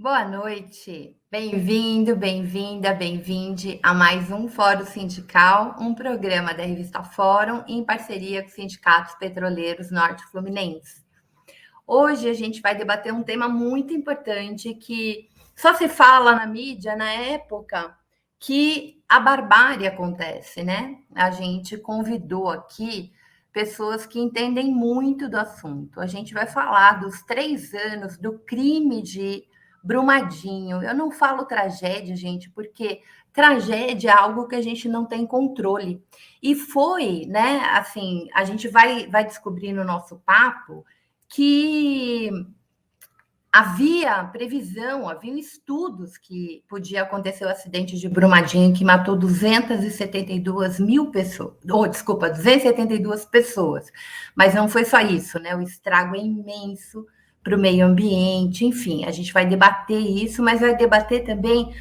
Boa noite, bem-vindo, bem-vinda, bem-vinde a mais um Fórum Sindical, um programa da revista Fórum em parceria com os sindicatos petroleiros norte-fluminenses. Hoje a gente vai debater um tema muito importante que só se fala na mídia na época que a barbárie acontece, né? A gente convidou aqui pessoas que entendem muito do assunto. A gente vai falar dos 3 anos do crime de Brumadinho. Eu não falo tragédia, gente, porque tragédia é algo que a gente não tem controle. E foi, né? Assim, a gente vai descobrir no nosso papo que havia previsão, haviam estudos que podia acontecer o acidente de Brumadinho, que matou 272 mil pessoas, ou desculpa, 272 pessoas. Mas não foi só isso, né? O estrago é imenso para o meio ambiente, enfim, a gente vai debater isso, mas vai debater também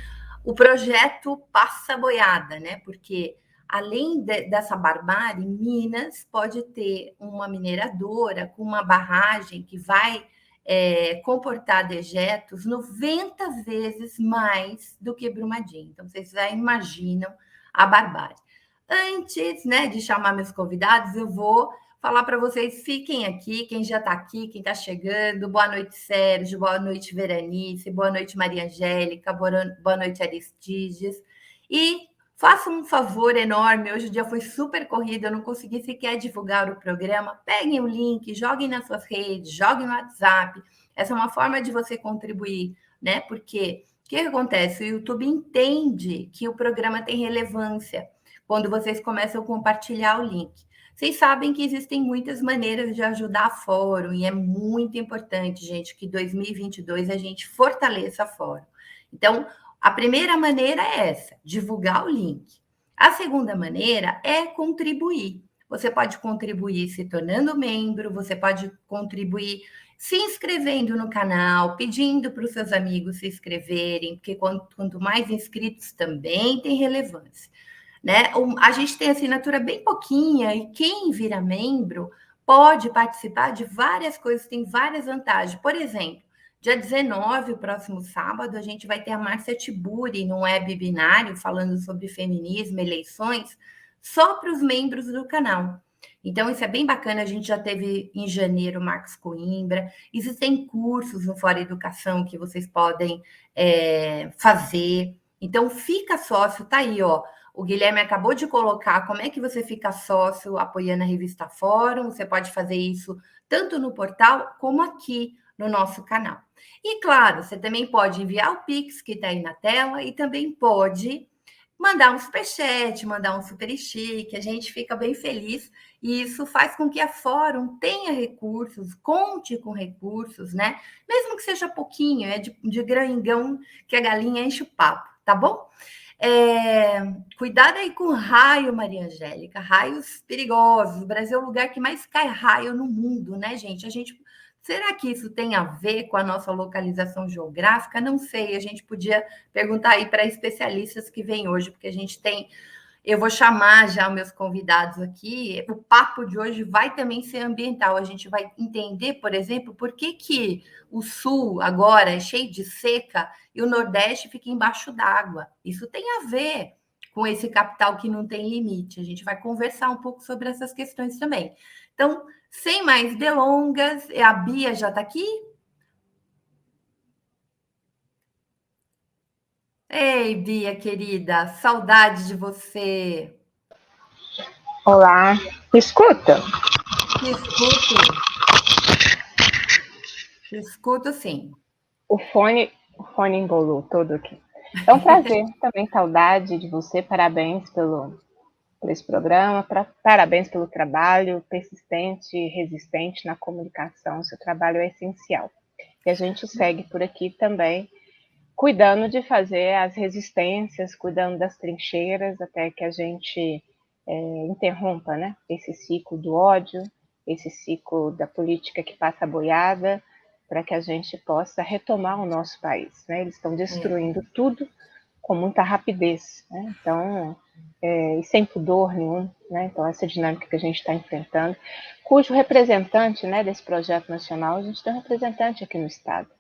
o projeto Passa Boiada, né? Porque além dessa barbárie, Minas pode ter uma mineradora com uma barragem que vai comportar dejetos 90 vezes mais do que Brumadinho. Então, vocês já imaginam a barbárie. Antes, né, de chamar meus convidados, eu vou falar para vocês, fiquem aqui, quem já está aqui, quem está chegando. Boa noite, Sérgio, boa noite, Veranice, boa noite, Maria Angélica, boa noite, Aristides. E façam um favor enorme, hoje o dia foi super corrido, eu não consegui sequer divulgar o programa. Peguem o link, joguem nas suas redes, joguem no WhatsApp. Essa é uma forma de você contribuir, né? Porque o que acontece? O YouTube entende que o programa tem relevância quando vocês começam a compartilhar o link. Vocês sabem que existem muitas maneiras de ajudar a Fórum e é muito importante, gente, que 2022 a gente fortaleça a Fórum. Então, a primeira maneira é essa, divulgar o link. A segunda maneira é contribuir. Você pode contribuir se tornando membro, você pode contribuir se inscrevendo no canal, pedindo para os seus amigos se inscreverem, porque quanto mais inscritos também tem relevância. Né? A gente tem assinatura bem pouquinha e quem vira membro pode participar de várias coisas, tem várias vantagens. Por exemplo, dia 19, o próximo sábado, a gente vai ter a Márcia Tiburi num webinário falando sobre feminismo, eleições, só para os membros do canal. Então, isso é bem bacana. A gente já teve em janeiro Marcos Coimbra. Existem cursos no Fora Educação que vocês podem fazer. Então, fica sócio, tá aí, ó. O Guilherme acabou de colocar como é que você fica sócio apoiando a revista Fórum. Você pode fazer isso tanto no portal como aqui no nosso canal. E claro, você também pode enviar o Pix que está aí na tela e também pode mandar um superchat, mandar um super chique. A gente fica bem feliz e isso faz com que a Fórum tenha recursos, conte com recursos, né? Mesmo que seja pouquinho, é de grão em grão que a galinha enche o papo, tá bom? Cuidado aí com raio, Maria Angélica, raios perigosos. O Brasil é o lugar que mais cai raio no mundo, né, gente? Será que isso tem a ver com a nossa localização geográfica? Não sei, a gente podia perguntar aí para especialistas que vêm hoje, porque a gente tem. Eu vou chamar já meus convidados aqui. O papo de hoje vai também ser ambiental. A gente vai entender, por exemplo, por que o sul agora é cheio de seca e o Nordeste fica embaixo d'água. Isso tem a ver com esse capital que não tem limite. A gente vai conversar um pouco sobre essas questões também. Então, sem mais delongas, a Bia já está aqui? Ei, Bia, querida, saudade de você. Olá, escuta. Escuto, escuto sim. O fone embolou todo aqui. É um prazer, também saudade de você, parabéns por esse programa, parabéns pelo trabalho persistente e resistente na comunicação, seu trabalho é essencial. E a gente segue por aqui também, cuidando de fazer as resistências, cuidando das trincheiras, até que a gente interrompa, né, esse ciclo do ódio, esse ciclo da política que passa a boiada, para que a gente possa retomar o nosso país. Né? Eles estão destruindo tudo com muita rapidez, né? Então, e sem pudor nenhum. Né? Então, essa dinâmica que a gente está enfrentando, cujo representante, né, desse projeto nacional, a gente tem um representante aqui no Estado.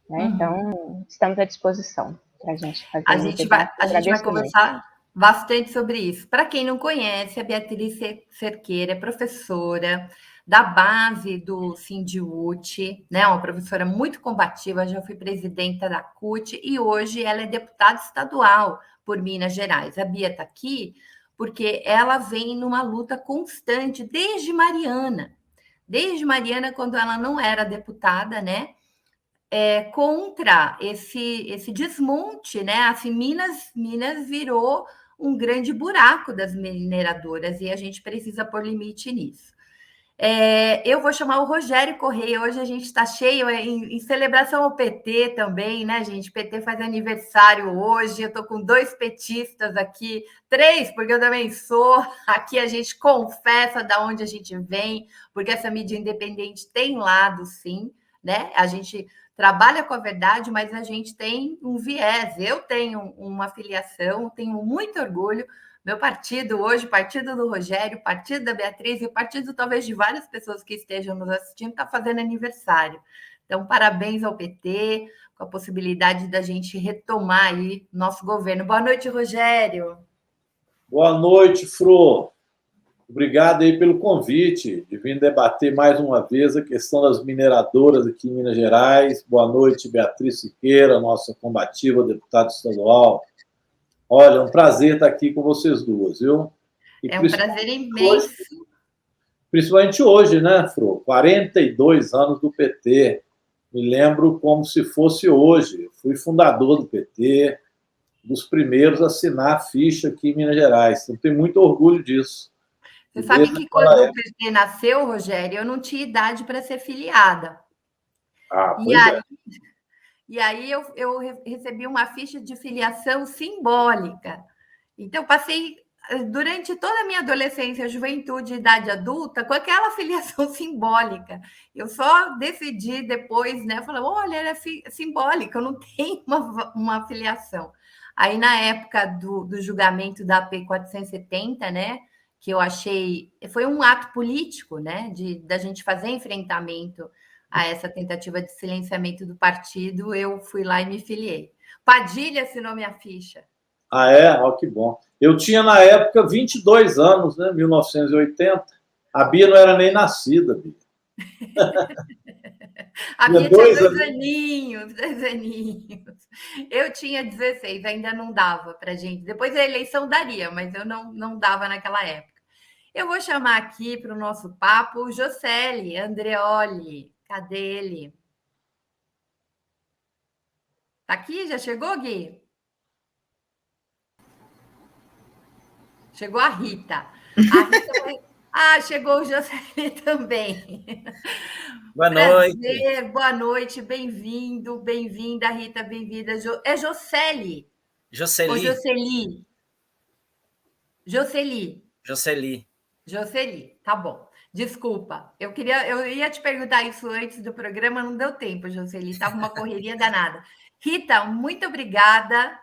né? Então, estamos à disposição para a gente fazer A um gente debate. vai Agradeço muito. conversar bastante sobre isso. Para quem não conhece, a Beatriz Cerqueira é professora da base do Sindiúti, né? Uma professora muito combativa, já foi presidenta da CUT e hoje ela é deputada estadual por Minas Gerais. A Bia está aqui porque ela vem numa luta constante desde Mariana, quando ela não era deputada, né? Contra esse desmonte, né? Assim, Minas virou um grande buraco das mineradoras e a gente precisa pôr limite nisso. Eu vou chamar o Rogério Correia. Hoje a gente está cheio em celebração ao PT também, né, gente? O PT faz aniversário hoje. Eu estou com 2 petistas aqui, 3, porque eu também sou. Aqui a gente confessa de onde a gente vem, porque essa mídia independente tem lado, sim, né? A gente trabalha com a verdade, mas a gente tem um viés. Eu tenho uma filiação, tenho muito orgulho. Meu partido hoje, partido do Rogério, partido da Beatriz e o partido talvez de várias pessoas que estejam nos assistindo está fazendo aniversário. Então, parabéns ao PT, com a possibilidade da gente retomar aí nosso governo. Boa noite, Rogério. Boa noite, Fro. Obrigado aí pelo convite de vir debater mais uma vez a questão das mineradoras aqui em Minas Gerais. Boa noite, Beatriz Siqueira, nossa combativa deputada estadual. Olha, é um prazer estar aqui com vocês duas, viu? É um prazer imenso. Principalmente hoje, né, Fro? 42 anos do PT. Me lembro como se fosse hoje. Fui fundador do PT, dos primeiros a assinar a ficha aqui em Minas Gerais. Eu tenho muito orgulho disso. Você sabe que quando o PT nasceu, Rogério, eu não tinha idade para ser filiada. E aí eu recebi uma ficha de filiação simbólica. Então, passei durante toda a minha adolescência, juventude e idade adulta com aquela filiação simbólica. Eu só decidi depois, né? Falei, olha, ela é simbólica, eu não tenho uma filiação. Aí, na época do julgamento da AP 470, né? Que eu achei foi um ato político, né? Da gente fazer enfrentamento a essa tentativa de silenciamento do partido, eu fui lá e me filiei. Padilha assinou minha ficha. Ah, é? Oh, que bom. Eu tinha, na época, 22 anos, né? 1980. A Bia não era nem nascida, Bia. A Bia tinha 2 aninhos. Eu tinha 16, ainda não dava para gente. Depois da eleição daria, mas eu não dava naquela época. Eu vou chamar aqui para o nosso papo o Joseli Andreoli. Cadê ele? Tá aqui? Já chegou, Gui? Chegou a Rita. Chegou o Joseli também. Boa noite. Prazer, boa noite, bem-vindo, bem-vinda, Rita, bem-vinda. É Joseli? Jocely. Ou Jocely? Jocely. Jocely. Jocely, tá bom. Desculpa, eu ia te perguntar isso antes do programa, não deu tempo, Jocely, estava uma correria danada. Rita, muito obrigada.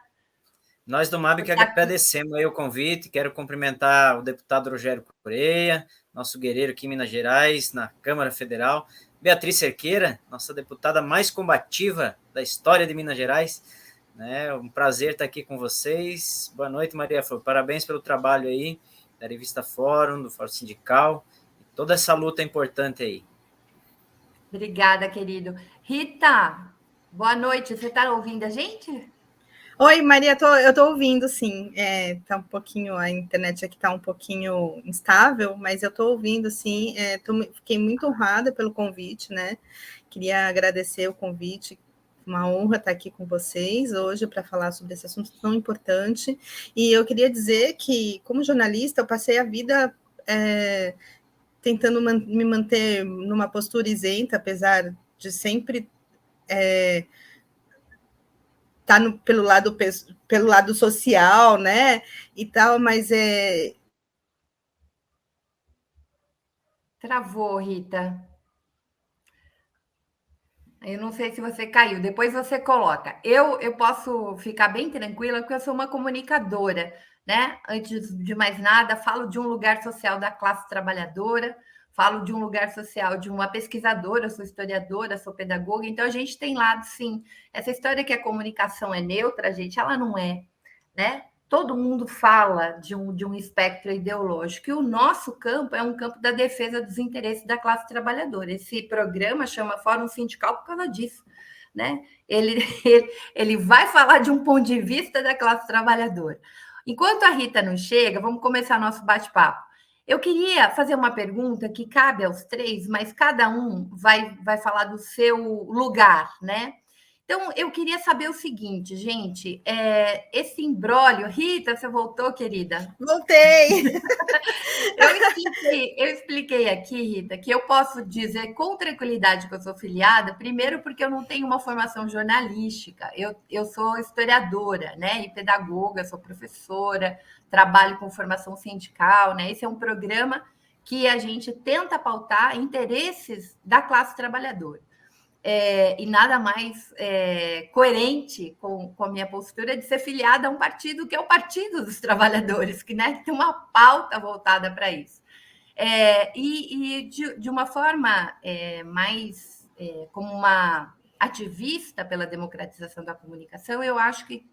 Nós do MAB que agradecemos aí o convite, quero cumprimentar o deputado Rogério Correia, nosso guerreiro aqui em Minas Gerais, na Câmara Federal, Beatriz Cerqueira, nossa deputada mais combativa da história de Minas Gerais, né? Um prazer estar aqui com vocês. Boa noite, Maria Flor, parabéns pelo trabalho aí, da Revista Fórum, do Fórum Sindical, toda essa luta importante aí. Obrigada, querido. Rita, boa noite, você está ouvindo a gente? Oi, Maria, eu estou ouvindo, sim. Tá um pouquinho, a internet aqui está um pouquinho instável, mas eu estou ouvindo, sim. Fiquei muito honrada pelo convite, né? Queria agradecer o convite. Uma honra estar aqui com vocês hoje para falar sobre esse assunto tão importante. E eu queria dizer que, como jornalista, eu passei a vida tentando me manter numa postura isenta, apesar de sempre tá pelo lado social, né, e tal, mas Travou, Rita. Eu não sei se você caiu, depois você coloca. Eu posso ficar bem tranquila, porque eu sou uma comunicadora, né? Antes de mais nada, falo de um lugar social da classe trabalhadora, falo de um lugar social, de uma pesquisadora, sou historiadora, sou pedagoga, então a gente tem lado, sim. Essa história que a comunicação é neutra, gente, ela não é, né? Todo mundo fala de um espectro ideológico, e o nosso campo é um campo da defesa dos interesses da classe trabalhadora. Esse programa chama Fórum Sindical por causa disso, né? Ele vai falar de um ponto de vista da classe trabalhadora. Enquanto a Rita não chega, vamos começar nosso bate-papo. Eu queria fazer uma pergunta que cabe aos três, mas cada um vai falar do seu lugar, né? Então, eu queria saber o seguinte, gente, esse imbróglio... Rita, você voltou, querida? Voltei! Eu expliquei aqui, Rita, que eu posso dizer com tranquilidade que eu sou filiada, primeiro porque eu não tenho uma formação jornalística, eu sou historiadora, né, e pedagoga, sou professora, trabalho com formação sindical, né, esse é um programa que a gente tenta pautar interesses da classe trabalhadora. E nada mais coerente com a minha postura de ser filiada a um partido que é o Partido dos Trabalhadores, que, né, tem uma pauta voltada para isso. De uma forma mais como uma ativista pela democratização da comunicação, eu acho que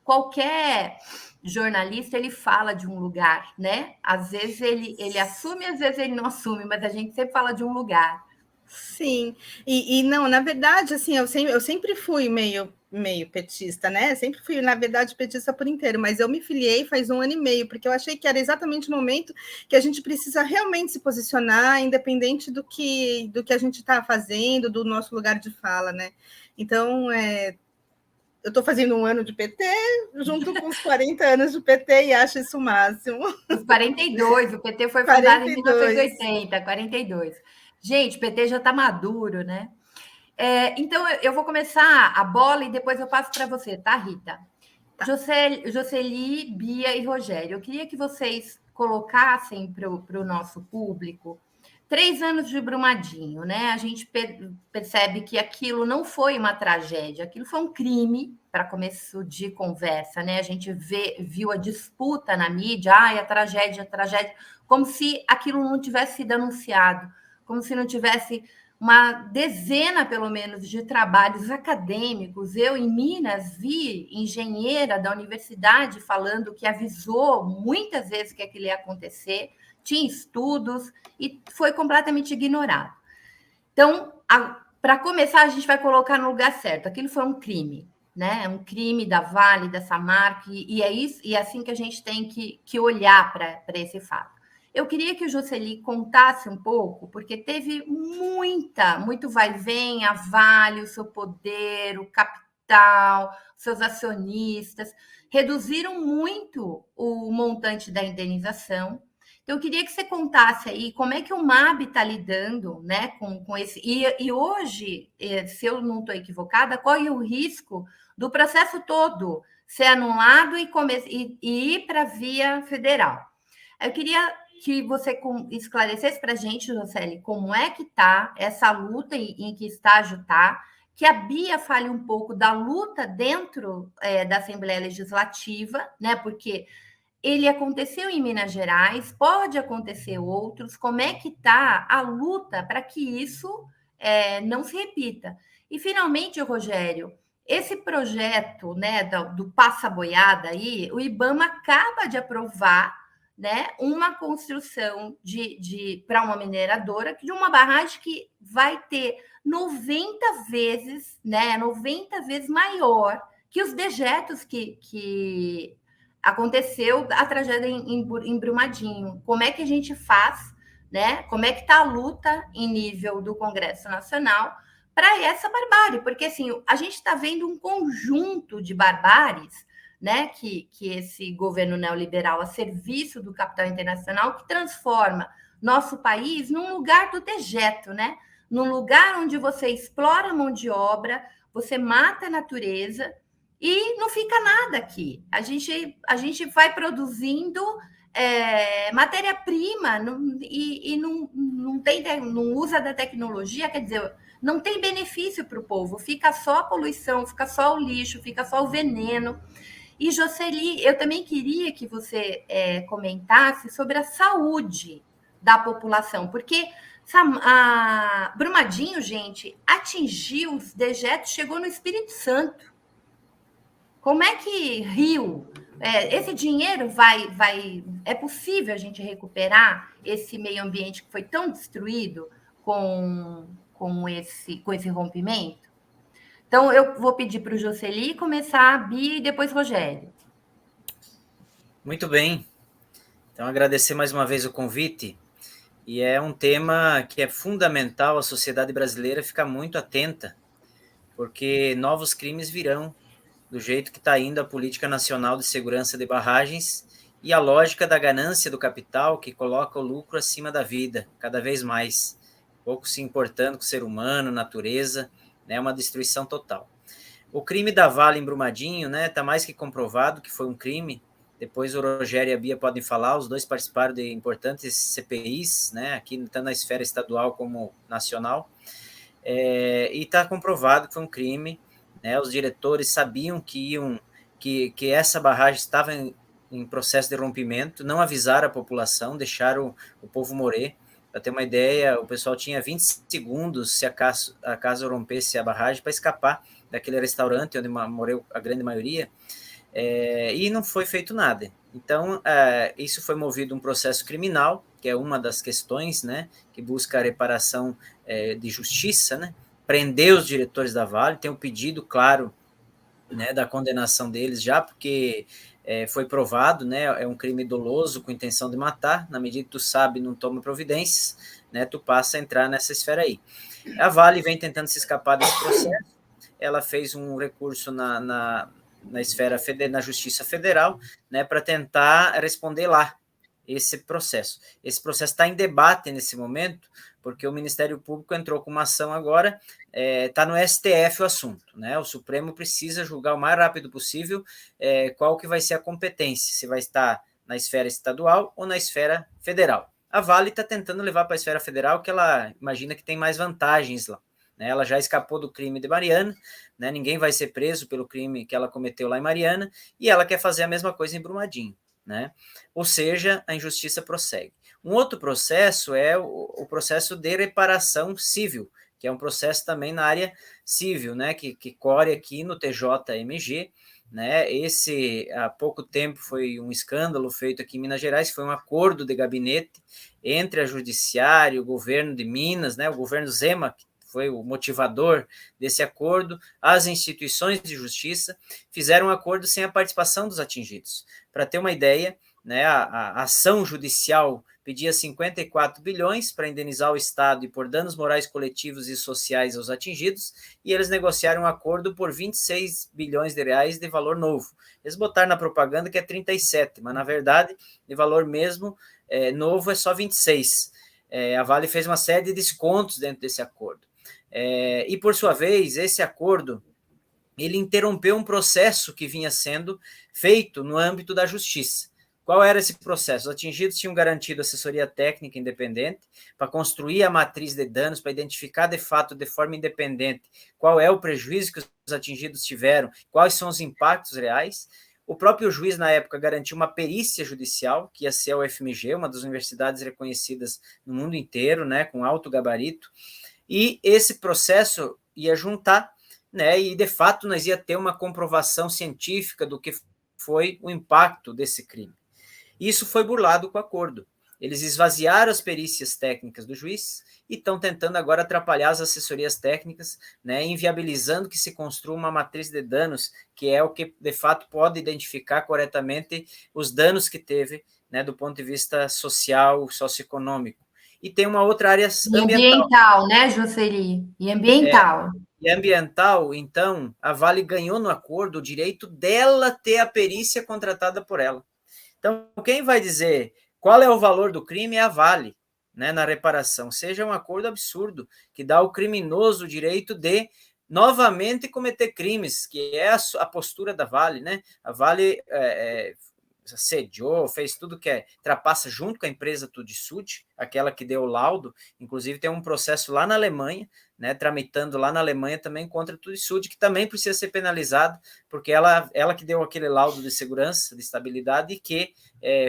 qualquer jornalista ele fala de um lugar, né? Às vezes ele assume, às vezes ele não assume, mas a gente sempre fala de um lugar. Sim, e não, na verdade, assim, eu sempre fui meio petista, né? Sempre fui, na verdade, petista por inteiro, mas eu me filiei faz 1 ano e meio, porque eu achei que era exatamente o momento que a gente precisa realmente se posicionar, independente do que a gente está fazendo, do nosso lugar de fala, né? Então, eu estou fazendo 1 ano de PT, junto com os 40 anos de PT, e acho isso o máximo. Os 42, o PT foi fundado em 1980, 42. Gente, o PT já está maduro, né? Então, eu vou começar a bola e depois eu passo para você, tá, Rita? Tá. Jocely, Bia e Rogério, eu queria que vocês colocassem para o nosso público 3 anos de Brumadinho, né? A gente percebe que aquilo não foi uma tragédia, aquilo foi um crime, para começo de conversa, né? A gente viu a disputa na mídia, a tragédia, como se aquilo não tivesse sido anunciado, como se não tivesse uma dezena, pelo menos, de trabalhos acadêmicos. Eu, em Minas, vi engenheira da universidade falando que avisou muitas vezes que aquilo ia acontecer, tinha estudos e foi completamente ignorado. Então, para começar, a gente vai colocar no lugar certo. Aquilo foi um crime, né? Um crime da Vale, da Samarco, e é isso, e é assim que a gente tem que olhar para esse fato. Eu queria que o Jocely contasse um pouco, porque teve muito vai e vem, a Vale, o seu poder, o capital, seus acionistas, reduziram muito o montante da indenização. Então, eu queria que você contasse aí como é que o MAB está lidando, né, com esse... E hoje, se eu não estou equivocada, corre o risco do processo todo ser anulado e ir para a via federal. Eu queria que você esclarecesse para a gente, Jocely, como é que está essa luta e em que estágio está, que a Bia fale um pouco da luta dentro da Assembleia Legislativa, né? Porque ele aconteceu em Minas Gerais, pode acontecer outros, como é que está a luta para que isso não se repita? E, finalmente, Rogério, esse projeto, né, do passa-boiada aí, o IBAMA acaba de aprovar, né, uma construção para uma mineradora de uma barragem que vai ter 90 vezes, né, 90 vezes maior que os dejetos que aconteceu a tragédia em Brumadinho. Como é que a gente faz, né? Como é que está a luta em nível do Congresso Nacional para essa barbárie? Porque assim, a gente está vendo um conjunto de barbáries, né, que esse governo neoliberal a serviço do capital internacional, que transforma nosso país num lugar do dejeto, né? Num lugar onde você explora a mão de obra, você mata a natureza e não fica nada aqui. A gente vai produzindo matéria-prima e não usa da tecnologia, quer dizer, não tem benefício para o povo, fica só a poluição, fica só o lixo, fica só o veneno. E, Jocely, eu também queria que você comentasse sobre a saúde da população, porque a Brumadinho, gente, atingiu os dejetos, chegou no Espírito Santo. Como é que Rio, esse dinheiro é possível a gente recuperar esse meio ambiente que foi tão destruído com esse rompimento? Então, eu vou pedir para o Jocely começar, a Bia e depois Rogério. Muito bem. Então, agradecer mais uma vez o convite. E é um tema que é fundamental a sociedade brasileira ficar muito atenta, porque novos crimes virão do jeito que está indo a Política Nacional de Segurança de Barragens e a lógica da ganância do capital que coloca o lucro acima da vida, cada vez mais, pouco se importando com o ser humano, natureza, né, uma destruição total. O crime da Vale em Brumadinho, né, está mais que comprovado que foi um crime. Depois o Rogério e a Bia podem falar, os dois participaram de importantes CPIs, né, aqui tanto na esfera estadual como nacional, e está comprovado que foi um crime, né, os diretores sabiam que essa barragem estava em processo de rompimento, não avisaram a população, deixaram o povo morrer. Para ter uma ideia, o pessoal tinha 20 segundos se acaso rompesse a barragem para escapar daquele restaurante onde morreu a grande maioria, e não foi feito nada. Então, isso foi movido um processo criminal, que é uma das questões, né, que busca a reparação de justiça, né, prender os diretores da Vale, tem um pedido claro, né, da condenação deles já, porque foi provado, né, é um crime doloso com intenção de matar, na medida que tu sabe não toma providências, né, tu passa a entrar nessa esfera aí. A Vale vem tentando se escapar desse processo, ela fez um recurso na esfera na Justiça Federal, né, para tentar responder lá esse processo. Esse processo está em debate nesse momento, porque o Ministério Público entrou com uma ação agora, está no STF o assunto, né? O Supremo precisa julgar o mais rápido possível qual que vai ser a competência, se vai estar na esfera estadual ou na esfera federal. A Vale está tentando levar para a esfera federal, que ela imagina que tem mais vantagens lá. Né? Ela já escapou do crime de Mariana, né? Ninguém vai ser preso pelo crime que ela cometeu lá em Mariana, e ela quer fazer a mesma coisa em Brumadinho. Né? Ou seja, a injustiça prossegue. Um outro processo é o processo de reparação civil, que é um processo também na área civil, né, que corre aqui no TJMG, né, esse há pouco tempo foi um escândalo feito aqui em Minas Gerais, foi um acordo de gabinete entre a Judiciário, o governo de Minas, né, o governo Zema, que foi o motivador desse acordo, as instituições de justiça fizeram um acordo sem a participação dos atingidos. Para ter uma ideia, né, a ação judicial pedia 54 bilhões para indenizar o Estado e por danos morais coletivos e sociais aos atingidos, e eles negociaram um acordo por 26 bilhões de reais de valor novo. Eles botaram na propaganda que é 37, mas na verdade, de valor mesmo novo é só 26. A Vale fez uma série de descontos dentro desse acordo. E, por sua vez, esse acordo ele interrompeu um processo que vinha sendo feito no âmbito da justiça. Qual era esse processo? Os atingidos tinham garantido assessoria técnica independente para construir a matriz de danos, para identificar de fato, de forma independente, qual é o prejuízo que os atingidos tiveram, quais são os impactos reais. O próprio juiz, na época, garantiu uma perícia judicial, que ia ser a UFMG, uma das universidades reconhecidas no mundo inteiro, né, com alto gabarito, e esse processo ia juntar, né, e de fato nós ia ter uma comprovação científica do que foi o impacto desse crime. Isso foi burlado com o acordo. Eles esvaziaram as perícias técnicas do juiz e estão tentando agora atrapalhar as assessorias técnicas, né, inviabilizando que se construa uma matriz de danos, que é o que de fato pode identificar corretamente os danos que teve, né, do ponto de vista social, socioeconômico. E tem uma outra área ambiental, né, Jocely? E ambiental. E ambiental, então, a Vale ganhou no acordo o direito dela ter a perícia contratada por ela. Então, quem vai dizer qual é o valor do crime é a Vale, né, na reparação. Seja um acordo absurdo, que dá ao criminoso o direito de novamente cometer crimes, que é a postura da Vale. Né? A Vale assediou, fez tudo que trapaça junto com a empresa Tudisud, aquela que deu o laudo, inclusive tem um processo lá na Alemanha, né, tramitando lá na Alemanha também contra a Turisud, que também precisa ser penalizada, porque ela que deu aquele laudo de segurança, de estabilidade, e que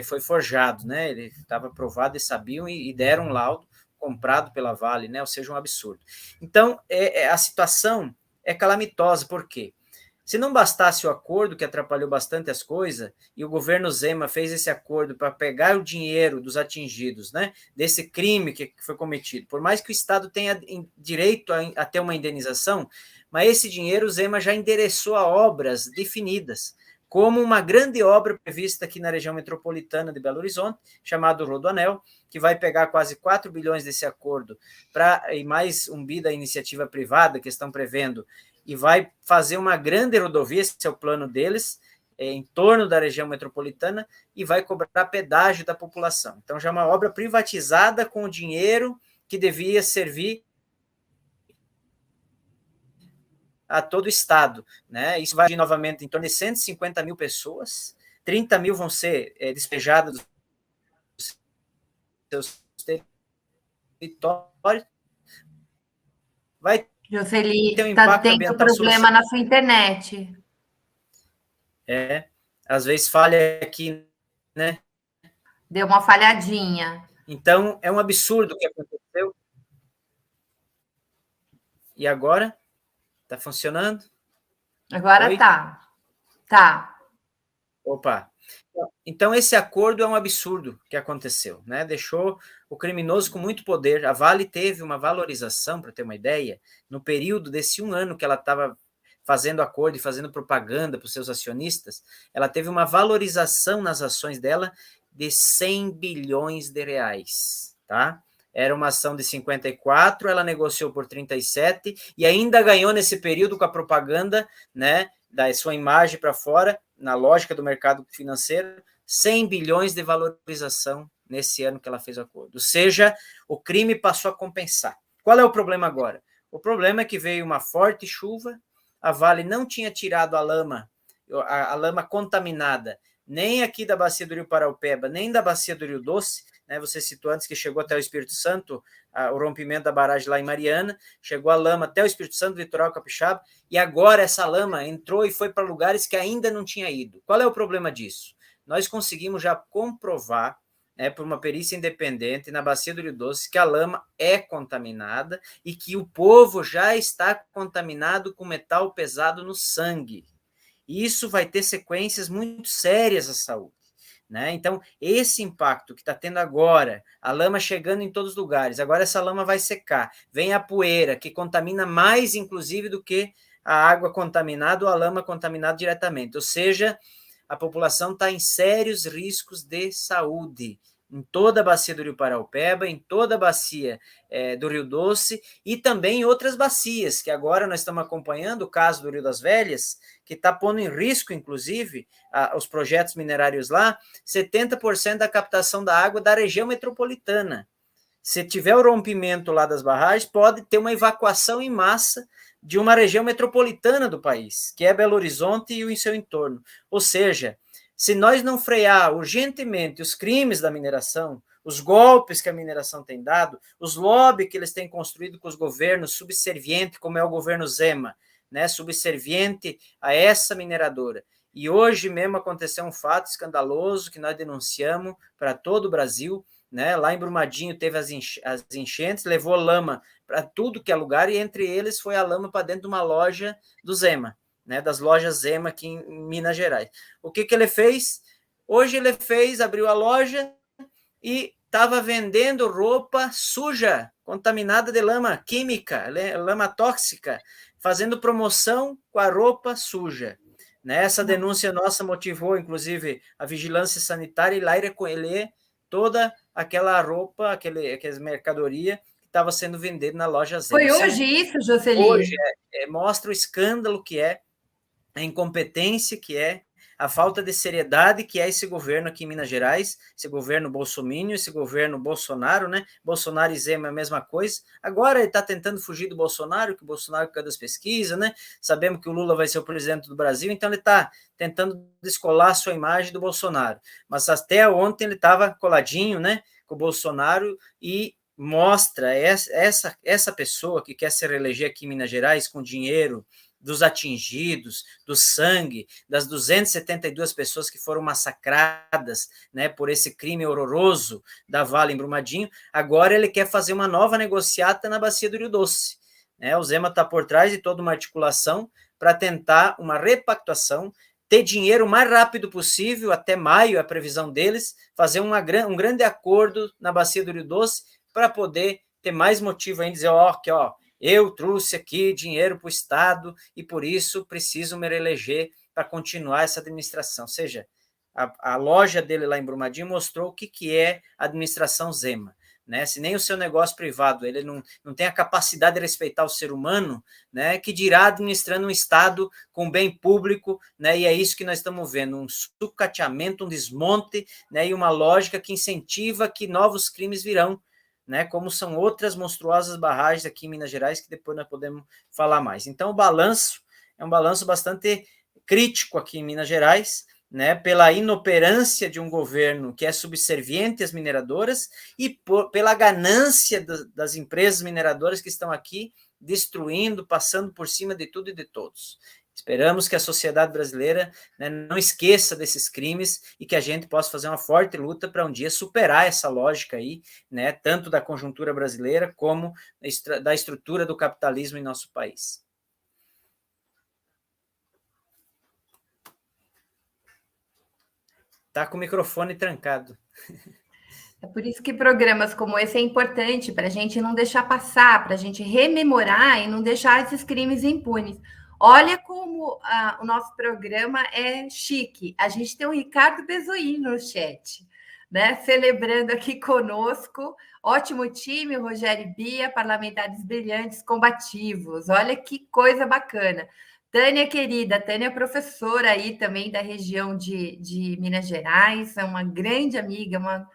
foi forjado, né? Ele estava aprovado, eles sabiam e deram um laudo comprado pela Vale, né? Ou seja, um absurdo. Então, a situação é calamitosa, por quê? Se não bastasse o acordo, que atrapalhou bastante as coisas, e o governo Zema fez esse acordo para pegar o dinheiro dos atingidos, né, desse crime que foi cometido, por mais que o Estado tenha direito a ter uma indenização, mas esse dinheiro o Zema já endereçou a obras definidas, como uma grande obra prevista aqui na região metropolitana de Belo Horizonte, chamado Rodoanel, que vai pegar quase 4 bilhões desse acordo e mais um bi da iniciativa privada que estão prevendo, e vai fazer uma grande rodovia, esse é o plano deles, em torno da região metropolitana, e vai cobrar pedágio da população. Então, já é uma obra privatizada com o dinheiro que devia servir a todo o Estado, né? Isso vai novamente em torno de 150 mil pessoas, 30 mil vão ser despejadas dos seus territórios, vai Jocely, ter um está impacto tendo ambiental problema na sua internet. Às vezes falha aqui, né? Deu uma falhadinha. Então, é um absurdo o que aconteceu. E agora? Está funcionando? Agora tá. Tá. Opa. Então, esse acordo é um absurdo que aconteceu, né? Deixou o criminoso com muito poder. A Vale teve uma valorização, para ter uma ideia, no período desse 1 ano que ela estava fazendo acordo e fazendo propaganda para os seus acionistas, ela teve uma valorização nas ações dela de 100 bilhões de reais, tá? Era uma ação de 54, ela negociou por 37 e ainda ganhou nesse período com a propaganda, né, da sua imagem para fora, na lógica do mercado financeiro, 100 bilhões de valorização nesse ano que ela fez o acordo. Ou seja, o crime passou a compensar. Qual é o problema agora? O problema é que veio uma forte chuva, a Vale não tinha tirado a lama contaminada, nem aqui da bacia do Rio Paraupeba, nem da bacia do Rio Doce, né? Você citou antes que chegou até o Espírito Santo, o rompimento da barragem lá em Mariana, chegou a lama até o Espírito Santo, litoral capixaba, e agora essa lama entrou e foi para lugares que ainda não tinha ido. Qual é o problema disso? Nós conseguimos já comprovar, né, por uma perícia independente na bacia do Rio Doce, que a lama é contaminada e que o povo já está contaminado com metal pesado no sangue. E isso vai ter sequências muito sérias à saúde, né? Então, esse impacto que está tendo agora, a lama chegando em todos os lugares, agora essa lama vai secar, vem a poeira, que contamina mais, inclusive, do que a água contaminada ou a lama contaminada diretamente. Ou seja, a população está em sérios riscos de saúde, em toda a bacia do Rio Paraupeba, em toda a bacia do Rio Doce e também em outras bacias, que agora nós estamos acompanhando o caso do Rio das Velhas, que está pondo em risco, inclusive, os projetos minerários lá, 70% da captação da água da região metropolitana. Se tiver o rompimento lá das barragens, pode ter uma evacuação em massa de uma região metropolitana do país, que é Belo Horizonte e o seu entorno. Ou seja, se nós não frear urgentemente os crimes da mineração, os golpes que a mineração tem dado, os lobbies que eles têm construído com os governos subservientes, como é o governo Zema, né, subserviente a essa mineradora. E hoje mesmo aconteceu um fato escandaloso que nós denunciamos para todo o Brasil, né? Lá em Brumadinho teve as enchentes, levou lama para tudo que é lugar, e entre eles foi a lama para dentro de uma loja do Zema, né? Das lojas Zema aqui em Minas Gerais. O que ele fez? Hoje ele abriu a loja e estava vendendo roupa suja, contaminada de lama química, lama tóxica, fazendo promoção com a roupa suja. Essa denúncia nossa motivou, inclusive, a vigilância sanitária e lá recolher toda aquela roupa, aquela mercadoria que estava sendo vendida na loja Zema. Foi hoje isso, Jocely? Hoje mostra o escândalo que é, a incompetência que é, a falta de seriedade que é esse governo aqui em Minas Gerais, esse governo bolsominion, esse governo Bolsonaro, né? Bolsonaro e Zema é a mesma coisa. Agora ele está tentando fugir do Bolsonaro, que o Bolsonaro caiu das pesquisas, né? Sabemos que o Lula vai ser o presidente do Brasil, então ele está tentando descolar a sua imagem do Bolsonaro. Mas até ontem ele estava coladinho, né, com o Bolsonaro, e mostra essa pessoa que quer se reeleger aqui em Minas Gerais com dinheiro dos atingidos, do sangue, das 272 pessoas que foram massacradas, né, por esse crime horroroso da Vale em Brumadinho. Agora ele quer fazer uma nova negociata na Bacia do Rio Doce. Né? O Zema está por trás de toda uma articulação para tentar uma repactuação, ter dinheiro o mais rápido possível, até maio, a previsão deles, fazer um grande acordo na Bacia do Rio Doce para poder ter mais motivo ainda, dizer, eu trouxe aqui dinheiro para o Estado e por isso preciso me reeleger para continuar essa administração. Ou seja, a loja dele lá em Brumadinho mostrou o que é a administração Zema. Né? Se nem o seu negócio privado ele não tem a capacidade de respeitar o ser humano, né? Que dirá administrando um Estado com bem público, né? E é isso que nós estamos vendo, um sucateamento, um desmonte, né? E uma lógica que incentiva que novos crimes virão, né, como são outras monstruosas barragens aqui em Minas Gerais, que depois nós podemos falar mais. Então, o balanço é um balanço bastante crítico aqui em Minas Gerais, né, pela inoperância de um governo que é subserviente às mineradoras e pela ganância das empresas mineradoras que estão aqui destruindo, passando por cima de tudo e de todos. Esperamos que a sociedade brasileira, né, não esqueça desses crimes e que a gente possa fazer uma forte luta para um dia superar essa lógica aí, né, tanto da conjuntura brasileira como da estrutura do capitalismo em nosso país. Tá com o microfone trancado. É por isso que programas como esse é importante, para a gente não deixar passar, para a gente rememorar e não deixar esses crimes impunes. Olha como o nosso programa é chique. A gente tem o Ricardo Bezoin no chat, né? Celebrando aqui conosco. Ótimo time, Rogério e Bia, parlamentares brilhantes, combativos. Olha que coisa bacana. Tânia, querida, Tânia é professora aí também da região de Minas Gerais, é uma grande amiga, uma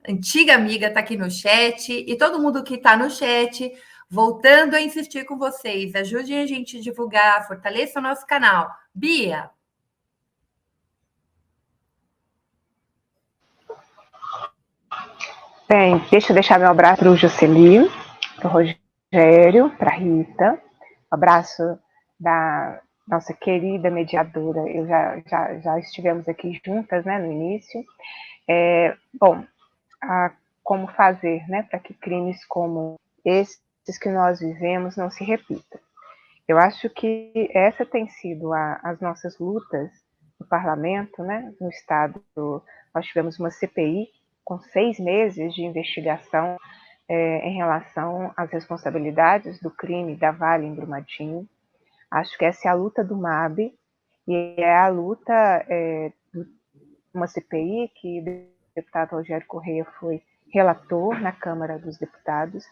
antiga amiga, está aqui no chat, e todo mundo que está no chat, voltando a insistir com vocês, ajudem a gente a divulgar, fortaleça o nosso canal. Bia. Bem, deixa eu deixar meu abraço para o Jocely, para o Rogério, para a Rita, abraço da nossa querida mediadora, eu já estivemos aqui juntas, né, no início. Bom, como fazer, né, para que crimes como esses que nós vivemos não se repitam. Eu acho que essa tem sido as nossas lutas no parlamento, né, no Estado. Nós tivemos uma CPI com 6 meses de investigação em relação às responsabilidades do crime da Vale em Brumadinho. Acho que essa é a luta do MAB e é a luta de uma CPI que o deputado Rogério Correia foi relator na Câmara dos Deputados,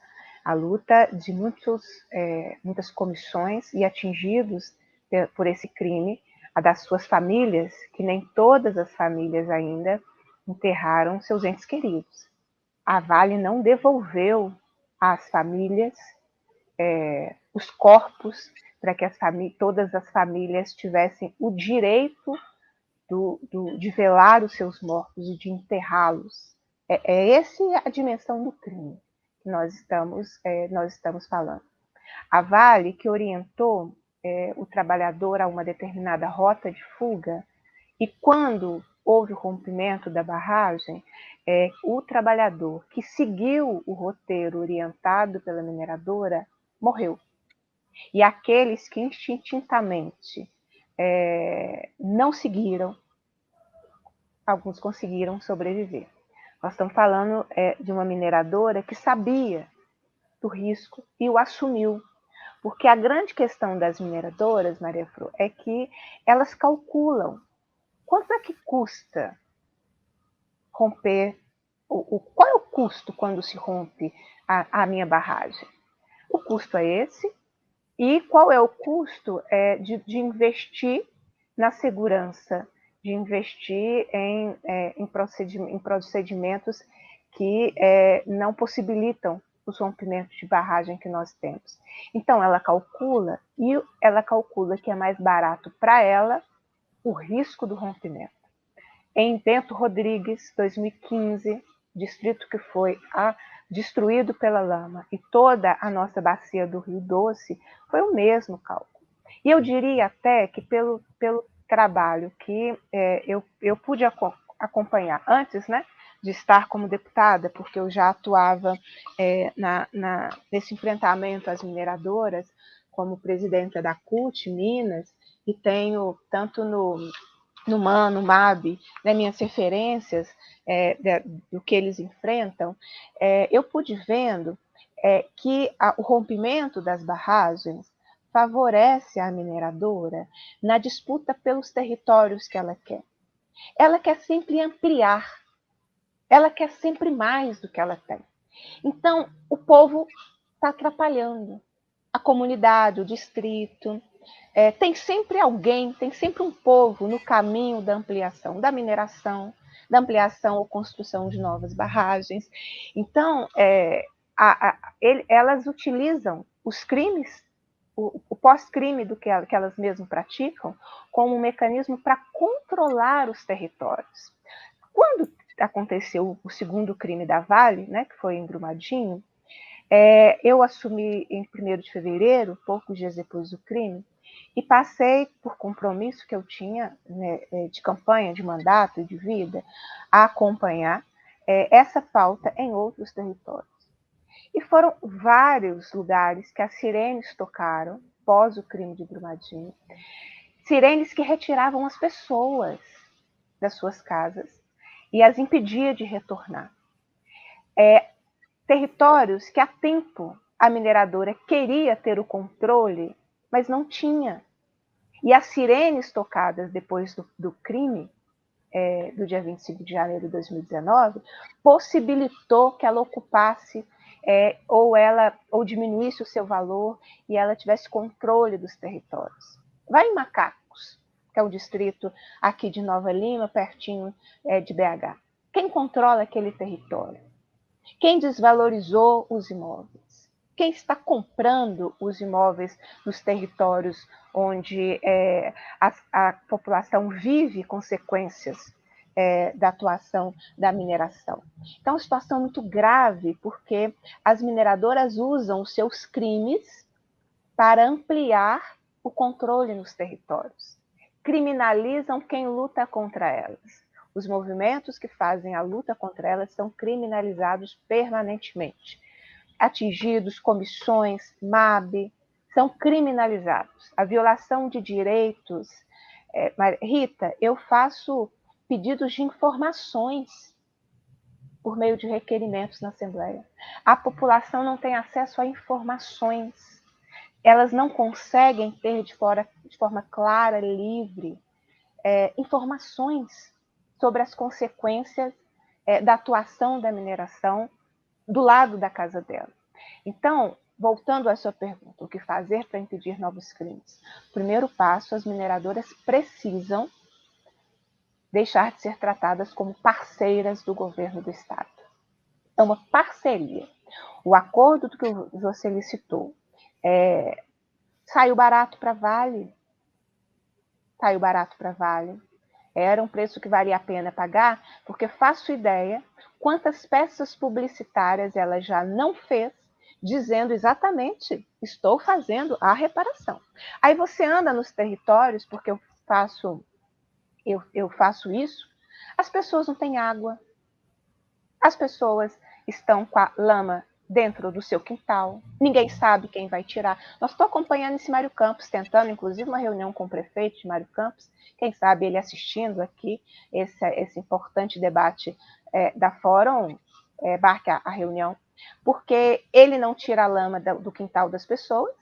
a luta de muitas comissões e atingidos por esse crime, a das suas famílias, que nem todas as famílias ainda enterraram seus entes queridos. A Vale não devolveu às famílias os corpos para que todas as famílias tivessem o direito de velar os seus mortos e de enterrá-los. Essa a dimensão do crime que nós estamos falando. A Vale, que orientou o trabalhador a uma determinada rota de fuga, e quando houve o rompimento da barragem, o trabalhador que seguiu o roteiro orientado pela mineradora morreu. E aqueles que instintivamente não seguiram, alguns conseguiram sobreviver. Nós estamos falando de uma mineradora que sabia do risco e o assumiu. Porque a grande questão das mineradoras, Maria Fro, é que elas calculam quanto é que custa romper, qual é o custo quando se rompe a minha barragem? O custo é esse, e qual é o custo de investir na segurança, de investir em procedimentos que não possibilitam os rompimentos de barragem que nós temos. Então, ela calcula que é mais barato para ela o risco do rompimento. Em Bento Rodrigues, 2015, distrito que foi destruído pela lama, e toda a nossa bacia do Rio Doce, foi o mesmo cálculo. E eu diria até que pelo trabalho que eu pude acompanhar antes, né, de estar como deputada, porque eu já atuava nesse enfrentamento às mineradoras como presidenta da CUT Minas, e tenho tanto no MAN, no MAB, né, minhas referências do que eles enfrentam, eu pude vendo que o rompimento das barragens favorece a mineradora na disputa pelos territórios que ela quer. Ela quer sempre ampliar, ela quer sempre mais do que ela tem. Então, o povo está atrapalhando. A comunidade, o distrito, tem sempre alguém, tem sempre um povo no caminho da ampliação da mineração, da ampliação ou construção de novas barragens. Então, elas utilizam os crimes, o pós-crime do que elas mesmas praticam, como um mecanismo para controlar os territórios. Quando aconteceu o segundo crime da Vale, né, que foi em Brumadinho, eu assumi em 1º de fevereiro, poucos dias depois do crime, e passei, por compromisso que eu tinha, né, de campanha, de mandato e de vida, a acompanhar essa pauta em outros territórios. E foram vários lugares que as sirenes tocaram, pós o crime de Brumadinho, sirenes que retiravam as pessoas das suas casas e as impedia de retornar. Territórios que há tempo a mineradora queria ter o controle, mas não tinha. E as sirenes tocadas depois do crime, do dia 25 de janeiro de 2019, possibilitou que ela ocupasse ou diminuísse o seu valor e ela tivesse controle dos territórios. Vai em Macacos, que é um distrito aqui de Nova Lima, pertinho de BH. Quem controla aquele território? Quem desvalorizou os imóveis? Quem está comprando os imóveis nos territórios onde a população vive consequências da atuação da mineração? Então, é uma situação muito grave, porque as mineradoras usam os seus crimes para ampliar o controle nos territórios. Criminalizam quem luta contra elas. Os movimentos que fazem a luta contra elas são criminalizados permanentemente. Atingidos, comissões, MAB, são criminalizados. A violação de direitos. Rita, eu faço pedidos de informações por meio de requerimentos na Assembleia. A população não tem acesso a informações. Elas não conseguem ter de forma clara, livre, informações sobre as consequências da atuação da mineração do lado da casa dela. Então, voltando à sua pergunta, o que fazer para impedir novos crimes? O primeiro passo, as mineradoras precisam deixar de ser tratadas como parceiras do governo do Estado. É uma parceria. O acordo que você licitou saiu barato para a Vale. Saiu barato para a Vale. Era um preço que valia a pena pagar, porque faço ideia quantas peças publicitárias ela já não fez, dizendo exatamente, estou fazendo a reparação. Aí você anda nos territórios, porque eu faço isso, as pessoas não têm água, as pessoas estão com a lama dentro do seu quintal, ninguém sabe quem vai tirar. Nós estou acompanhando esse Mário Campos, tentando, inclusive, uma reunião com o prefeito de Mário Campos, quem sabe ele assistindo aqui esse importante debate da Fórum, marque a reunião, porque ele não tira a lama do quintal das pessoas,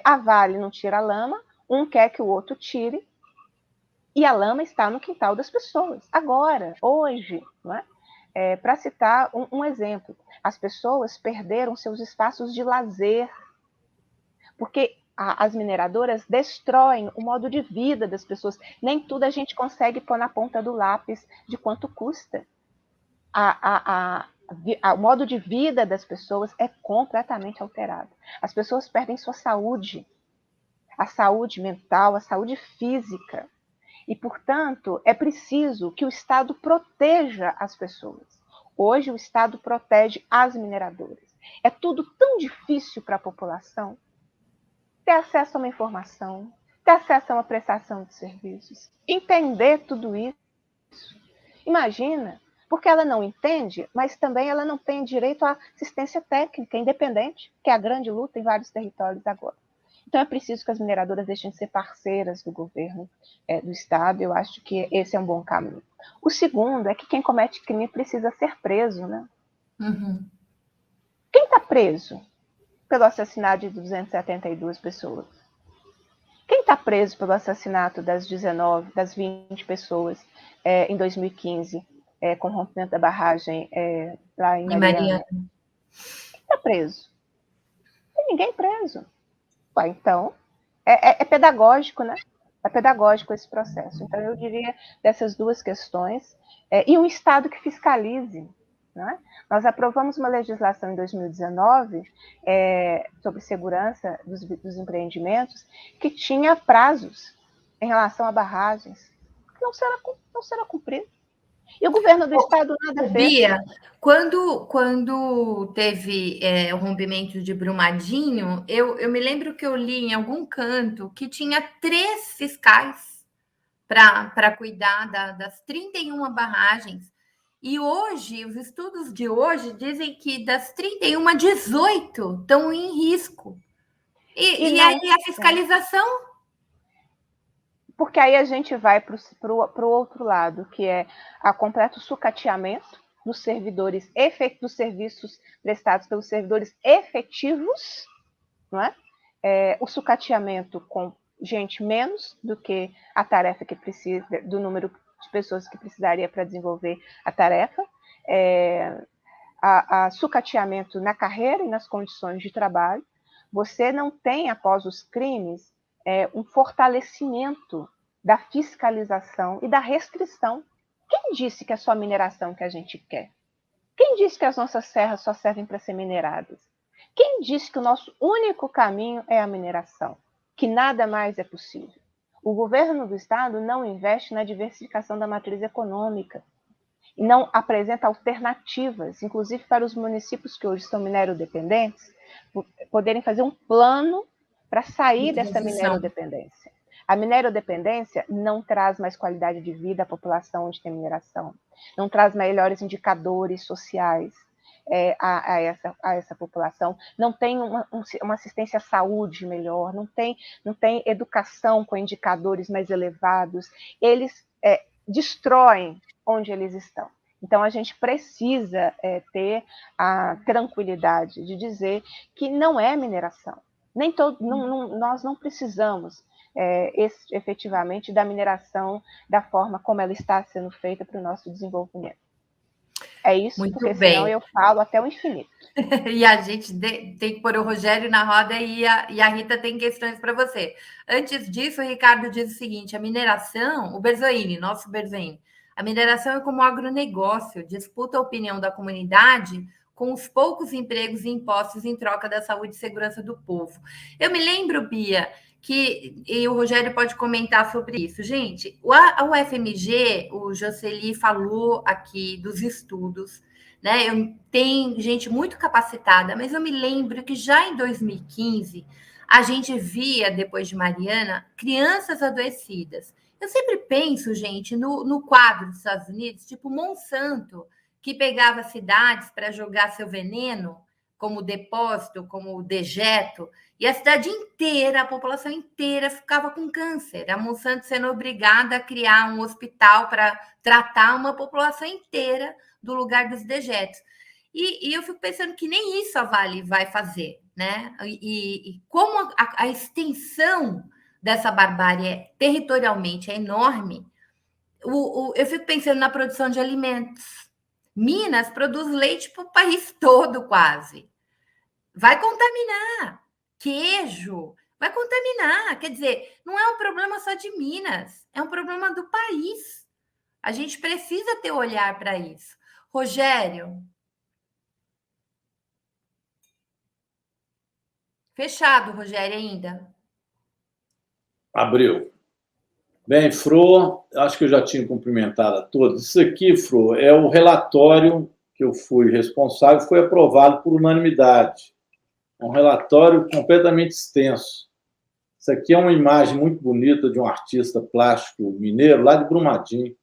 a Vale não tira a lama, um quer que o outro tire, e a lama está no quintal das pessoas, agora, hoje, não é? Para citar um exemplo, as pessoas perderam seus espaços de lazer, porque as mineradoras destroem o modo de vida das pessoas. Nem tudo a gente consegue pôr na ponta do lápis de quanto custa. O modo de vida das pessoas é completamente alterado. As pessoas perdem sua saúde, a saúde mental, a saúde física. E, portanto, é preciso que o Estado proteja as pessoas. Hoje o Estado protege as mineradoras. É tudo tão difícil para a população ter acesso a uma informação, ter acesso a uma prestação de serviços, entender tudo isso. Imagina, porque ela não entende, mas também ela não tem direito à assistência técnica independente, que é a grande luta em vários territórios agora. Então é preciso que as mineradoras deixem de ser parceiras do governo, do Estado. Eu acho que esse é um bom caminho. O segundo é que quem comete crime precisa ser preso, né? Uhum. Quem está preso pelo assassinato de 272 pessoas? Quem está preso pelo assassinato das 20 pessoas em 2015, com o rompimento da barragem lá em Mariana? Quem está preso? Não tem ninguém preso. Então, é pedagógico, né? É pedagógico esse processo. Então, eu diria dessas duas questões, e um Estado que fiscalize. Né? Nós aprovamos uma legislação em 2019 sobre segurança dos empreendimentos que tinha prazos em relação a barragens que não será cumprido. E o governo do Estado nada fez. Bia, quando teve o rompimento de Brumadinho, eu me lembro que eu li em algum canto que tinha 3 fiscais para cuidar das 31 barragens. E hoje, os estudos de hoje dizem que das 31, 18 estão em risco. E aí a fiscalização? Porque aí a gente vai para o outro lado, que é o completo sucateamento dos servidores, dos serviços prestados pelos servidores efetivos, não é? O sucateamento com gente menos do que a tarefa que precisa, do número de pessoas que precisaria para desenvolver a tarefa, a sucateamento na carreira e nas condições de trabalho. Você não tem, após os crimes, um fortalecimento da fiscalização e da restrição. Quem disse que é só mineração que a gente quer? Quem disse que as nossas serras só servem para ser mineradas? Quem disse que o nosso único caminho é a mineração? Que nada mais é possível. O governo do Estado não investe na diversificação da matriz econômica e não apresenta alternativas, inclusive para os municípios que hoje são minerodependentes, poderem fazer um plano para sair dessa minerodependência. A minerodependência não traz mais qualidade de vida à população onde tem mineração, não traz melhores indicadores sociais a essa população, não tem uma assistência à saúde melhor, não tem educação com indicadores mais elevados, eles destroem onde eles estão. Então, a gente precisa ter a tranquilidade de dizer que não é mineração. Nós não precisamos efetivamente da mineração da forma como ela está sendo feita para o nosso desenvolvimento. É isso, muito porque bem. Senão eu falo até o infinito. E a gente tem que pôr o Rogério na roda e a Rita tem questões para você. Antes disso, o Ricardo diz o seguinte: a mineração, o Berzoini, nosso Berzoini, a mineração é como agronegócio, disputa a opinião da comunidade com os poucos empregos e impostos em troca da saúde e segurança do povo. Eu me lembro, Bia, e o Rogério pode comentar sobre isso. Gente, a UFMG, o Jocely falou aqui dos estudos, né? Tem gente muito capacitada, mas eu me lembro que já em 2015 a gente via, depois de Mariana, crianças adoecidas. Eu sempre penso, gente, no quadro dos Estados Unidos, tipo Monsanto, que pegava cidades para jogar seu veneno como depósito, como dejeto, e a cidade inteira, a população inteira ficava com câncer. A Monsanto sendo obrigada a criar um hospital para tratar uma população inteira do lugar dos dejetos. E eu fico pensando que nem isso a Vale vai fazer, né? E como a extensão dessa barbárie territorialmente é enorme, eu fico pensando na produção de alimentos. Minas produz leite para o país todo, quase. Vai contaminar. Queijo vai contaminar. Quer dizer, não é um problema só de Minas, é um problema do país. A gente precisa ter olhar para isso. Rogério. Fechado, Rogério, ainda. Abriu. Bem, Fro, acho que eu já tinha cumprimentado a todos. Isso aqui, Fro, é o relatório que eu fui responsável, foi aprovado por unanimidade. É um relatório completamente extenso. Isso aqui é uma imagem muito bonita de um artista plástico mineiro, lá de Brumadinho.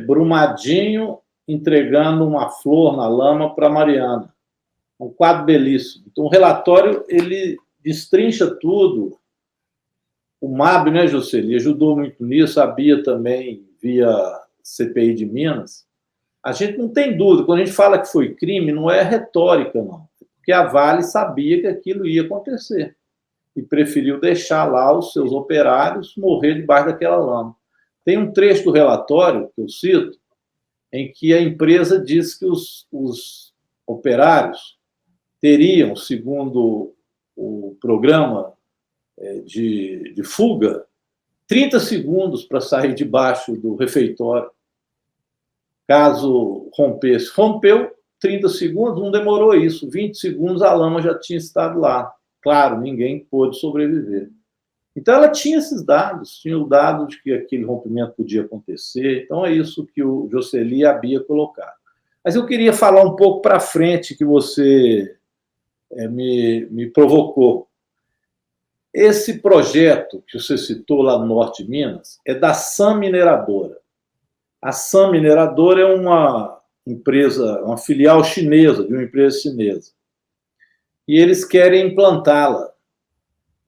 Brumadinho entregando uma flor na lama para Mariana. Um quadro belíssimo. Então, o relatório, ele destrincha tudo. O MAB, né, Jocely, ajudou muito nisso, a Bia também, via CPI de Minas. A gente não tem dúvida, quando a gente fala que foi crime, não é retórica, não. Porque a Vale sabia que aquilo ia acontecer e preferiu deixar lá os seus operários morrer debaixo daquela lama. Tem um trecho do relatório, que eu cito, em que a empresa diz que os operários teriam, segundo o programa de fuga, 30 segundos para sair debaixo do refeitório, caso rompesse. Rompeu 30 segundos, não demorou isso. 20 segundos a lama já tinha estado lá. Claro, ninguém pôde sobreviver. Então, ela tinha esses dados, tinha o dado de que aquele rompimento podia acontecer. Então, é isso que o Jocely e a Bia colocaram. Mas eu queria falar um pouco para frente, que você me provocou. Esse projeto que você citou lá no norte de Minas é da SAM Mineradora. A SAM Mineradora é uma empresa, uma filial chinesa, de uma empresa chinesa. E eles querem implantá-la.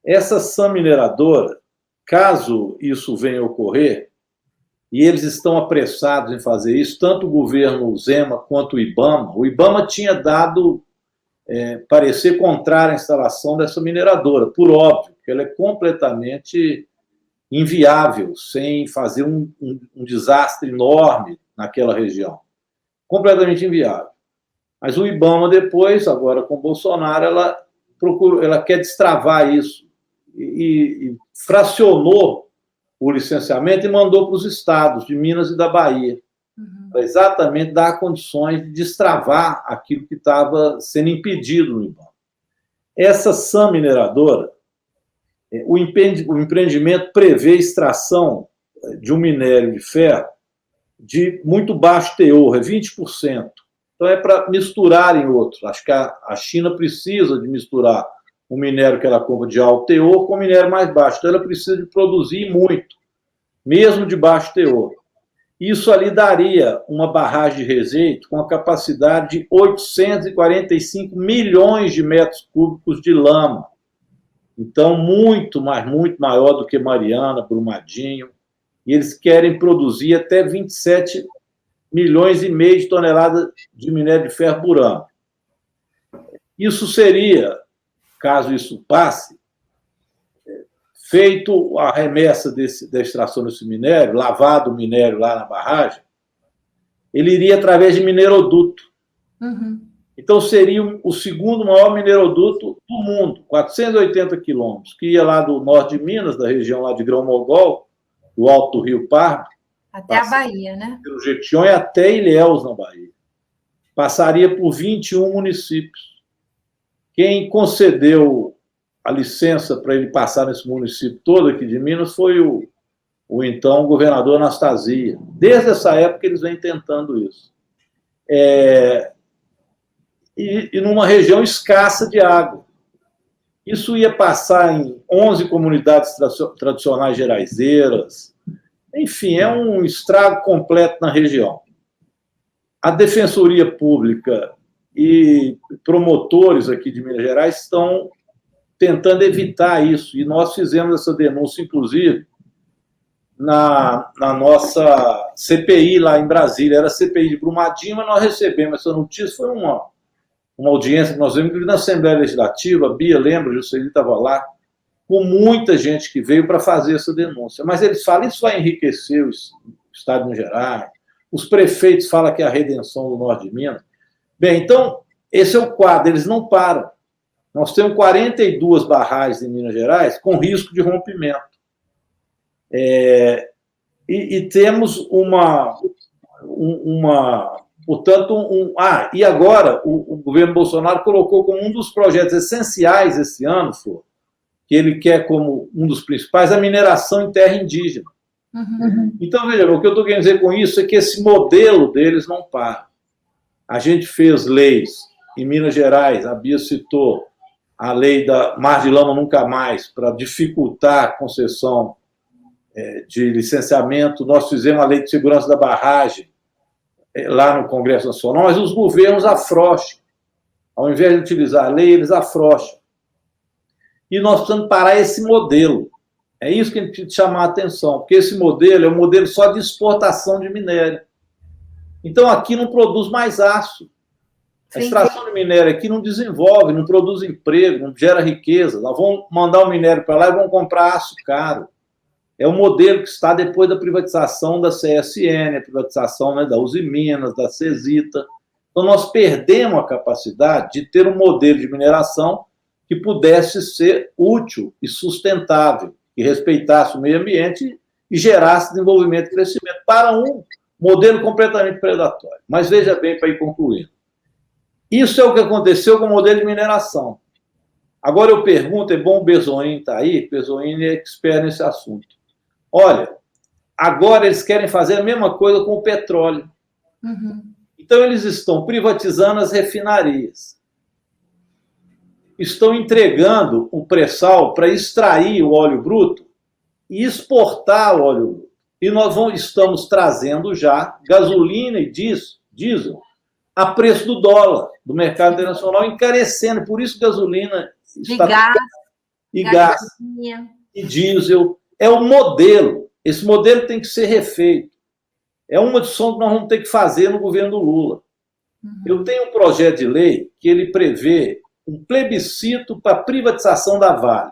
Essa SAM Mineradora, caso isso venha a ocorrer, e eles estão apressados em fazer isso, tanto o governo Zema quanto o IBAMA tinha dado parecer contrário à instalação dessa mineradora, por óbvio, porque ela é completamente inviável, sem fazer um desastre enorme naquela região. Completamente inviável. Mas o IBAMA depois, agora com o Bolsonaro, ela quer destravar isso e fracionou o licenciamento e mandou para os estados de Minas e da Bahia, para exatamente dar condições de destravar aquilo que estava sendo impedido no IBAMA. Essa SAM Mineradora, o empreendimento prevê extração de um minério de ferro de muito baixo teor, 20%. Então, é para misturar em outros. Acho que a China precisa de misturar o minério que ela compra de alto teor com o minério mais baixo. Então, ela precisa de produzir muito, mesmo de baixo teor. Isso ali daria uma barragem de Rezeito com a capacidade de 845 milhões de metros cúbicos de lama. Então, muito maior do que Mariana, Brumadinho. E eles querem produzir até 27 milhões e meio de toneladas de minério de ferro por ano. Isso seria, caso isso passe, feito a remessa da extração desse minério, lavado o minério lá na barragem, ele iria através de mineroduto. Então, seria o segundo maior mineroduto do mundo, 480 quilômetros, que ia lá do norte de Minas, da região lá de Grão-Mogol, do alto do Rio Pardo, até a Bahia, né? Pelo Jequitinhonha e até Ilhéus, na Bahia. Passaria por 21 municípios. Quem concedeu a licença para ele passar nesse município todo aqui de Minas foi o então governador Anastasia. Desde essa época eles vêm tentando isso. E numa região escassa de água. Isso ia passar em 11 comunidades tradicionais geraizeiras. Enfim, é um estrago completo na região. A Defensoria Pública e promotores aqui de Minas Gerais estão tentando evitar isso. E nós fizemos essa denúncia, inclusive, na nossa CPI lá em Brasília. Era a CPI de Brumadinho, mas nós recebemos essa notícia. Foi uma audiência que nós vimos na Assembleia Legislativa. A Bia lembra, o Juscelino estava lá, com muita gente que veio para fazer essa denúncia. Mas eles falam, isso vai enriquecer o Estado de Minas Gerais. Os prefeitos falam que é a redenção do norte de Minas. Bem, então, esse é o quadro, eles não param. Nós temos 42 barragens em Minas Gerais com risco de rompimento. E temos portanto, e agora o governo Bolsonaro colocou como um dos projetos essenciais esse ano, que ele quer como um dos principais, a mineração em terra indígena. Então, veja, o que eu estou querendo dizer com isso é que esse modelo deles não para. A gente fez leis em Minas Gerais, a Bia citou a lei da Mar de Lama Nunca Mais, para dificultar a concessão de licenciamento. Nós fizemos a lei de segurança da barragem lá no Congresso Nacional, mas os governos afrouxam. Ao invés de utilizar a lei, eles afrouxam. E nós precisamos parar esse modelo. É isso que a gente precisa chamar a atenção, porque esse modelo é um modelo só de exportação de minério. Então, aqui não produz mais aço. A extração de minério aqui não desenvolve, não produz emprego, não gera riqueza. Nós vamos mandar o minério para lá e vamos comprar aço caro. É o modelo que está depois da privatização da CSN, a privatização, né, da Uzi Minas, da Cesita. Então, nós perdemos a capacidade de ter um modelo de mineração que pudesse ser útil e sustentável, que respeitasse o meio ambiente e gerasse desenvolvimento e crescimento para um modelo completamente predatório. Mas veja bem, para ir concluindo. Isso é o que aconteceu com o modelo de mineração. Agora eu pergunto, é bom o Bezoin estar aí, o Bezoin é expert nesse assunto. Olha, agora eles querem fazer a mesma coisa com o petróleo. Uhum. Então eles estão privatizando as refinarias. Estão entregando o pré-sal para extrair o óleo bruto e exportar o óleo bruto. E nós estamos trazendo já gasolina e diesel a preço do dólar, do mercado internacional, encarecendo. Por isso, gasolina está... gás e diesel. É o modelo. Esse modelo tem que ser refeito. É uma discussão que nós vamos ter que fazer no governo do Lula. Uhum. Eu tenho um projeto de lei que ele prevê um plebiscito para a privatização da Vale.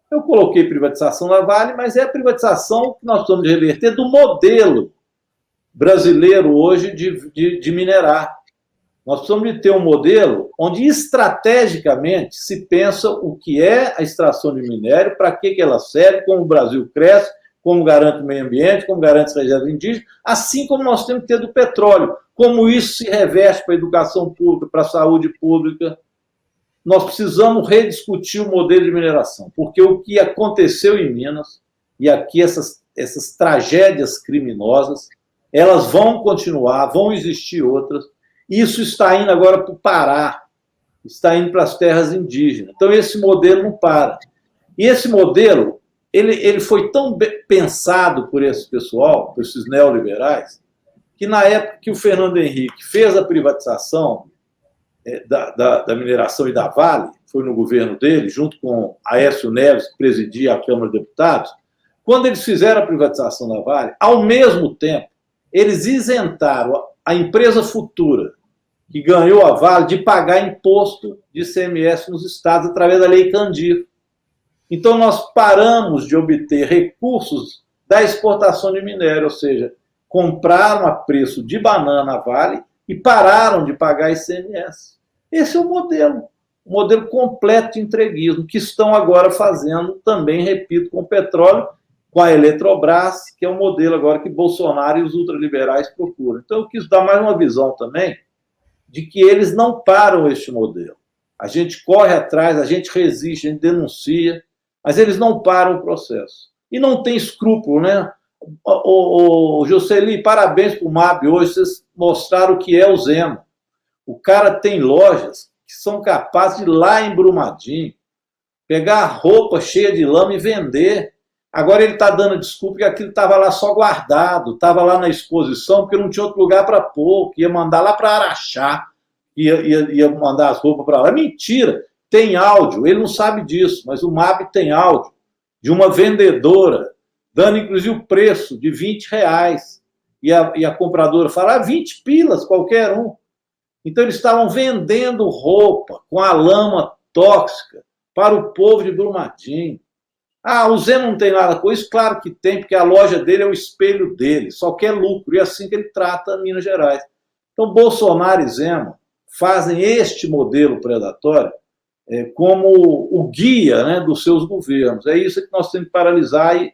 Eu coloquei privatização da Vale, mas é a privatização que nós precisamos reverter do modelo brasileiro hoje de minerar. Nós precisamos de ter um modelo onde estrategicamente se pensa o que é a extração de minério, para que ela serve, como o Brasil cresce, como garante o meio ambiente, como garante as reservas indígenas, assim como nós temos que ter do petróleo, como isso se reverte para a educação pública, para a saúde pública. Nós precisamos rediscutir o modelo de mineração, porque o que aconteceu em Minas, e aqui essas tragédias criminosas, elas vão continuar, vão existir outras. Isso está indo agora para o Pará, está indo para as terras indígenas. Então, esse modelo não para. E esse modelo, ele foi tão pensado por esse pessoal, por esses neoliberais, que na época que o Fernando Henrique fez a privatização da mineração e da Vale, foi no governo dele, junto com Aécio Neves, que presidia a Câmara de Deputados, quando eles fizeram a privatização da Vale, ao mesmo tempo, eles isentaram a empresa futura, que ganhou a Vale, de pagar imposto de ICMS nos estados através da Lei Candir. Então, nós paramos de obter recursos da exportação de minério, ou seja, compraram a preço de banana a Vale e pararam de pagar ICMS. Esse é o modelo completo de entreguismo, que estão agora fazendo também, repito, com o petróleo, com a Eletrobras, que é o modelo agora que Bolsonaro e os ultraliberais procuram. Então, eu quis dar mais uma visão também de que eles não param este modelo. A gente corre atrás, a gente resiste, a gente denuncia, mas eles não param o processo. E não tem escrúpulo, né? Jocely, parabéns para o MAB hoje, vocês mostraram o que é o Zema. O cara tem lojas que são capazes de ir lá em Brumadinho, pegar a roupa cheia de lama e vender. Agora ele está dando desculpa que aquilo estava lá só guardado, estava lá na exposição, porque não tinha outro lugar para pôr, que ia mandar lá para Araxá, ia mandar as roupas para lá. É mentira, tem áudio, ele não sabe disso, mas o MAB tem áudio de uma vendedora, dando inclusive o preço de R$20, e a compradora fala, 20 pilas, qualquer um. Então eles estavam vendendo roupa com a lama tóxica para o povo de Brumadinho. O Zé não tem nada com isso? Claro que tem, porque a loja dele é o espelho dele, só quer lucro, e é assim que ele trata Minas Gerais. Então, Bolsonaro e Zema fazem este modelo predatório como o guia, né, dos seus governos. É isso que nós temos que paralisar e,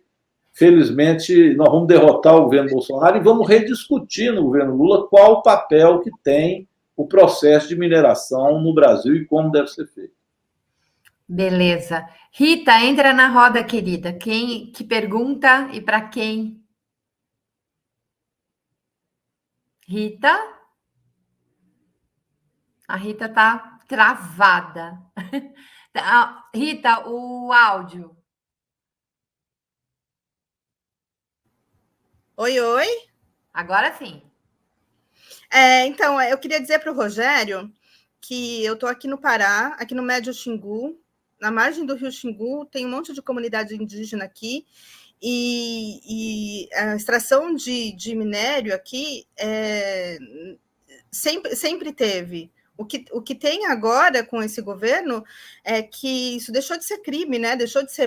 felizmente, nós vamos derrotar o governo Bolsonaro e vamos rediscutir no governo Lula qual o papel que tem o processo de mineração no Brasil e como deve ser feito. Beleza. Rita, entra na roda, querida. Quem que pergunta e para quem? Rita? A Rita tá travada. Rita, o áudio. Oi, oi. Agora sim. Então, eu queria dizer para o Rogério que eu estou aqui no Pará, aqui no Médio Xingu, na margem do rio Xingu, tem um monte de comunidade indígena aqui, e a extração de minério aqui sempre teve. O que tem agora com esse governo é que isso deixou de ser crime, né?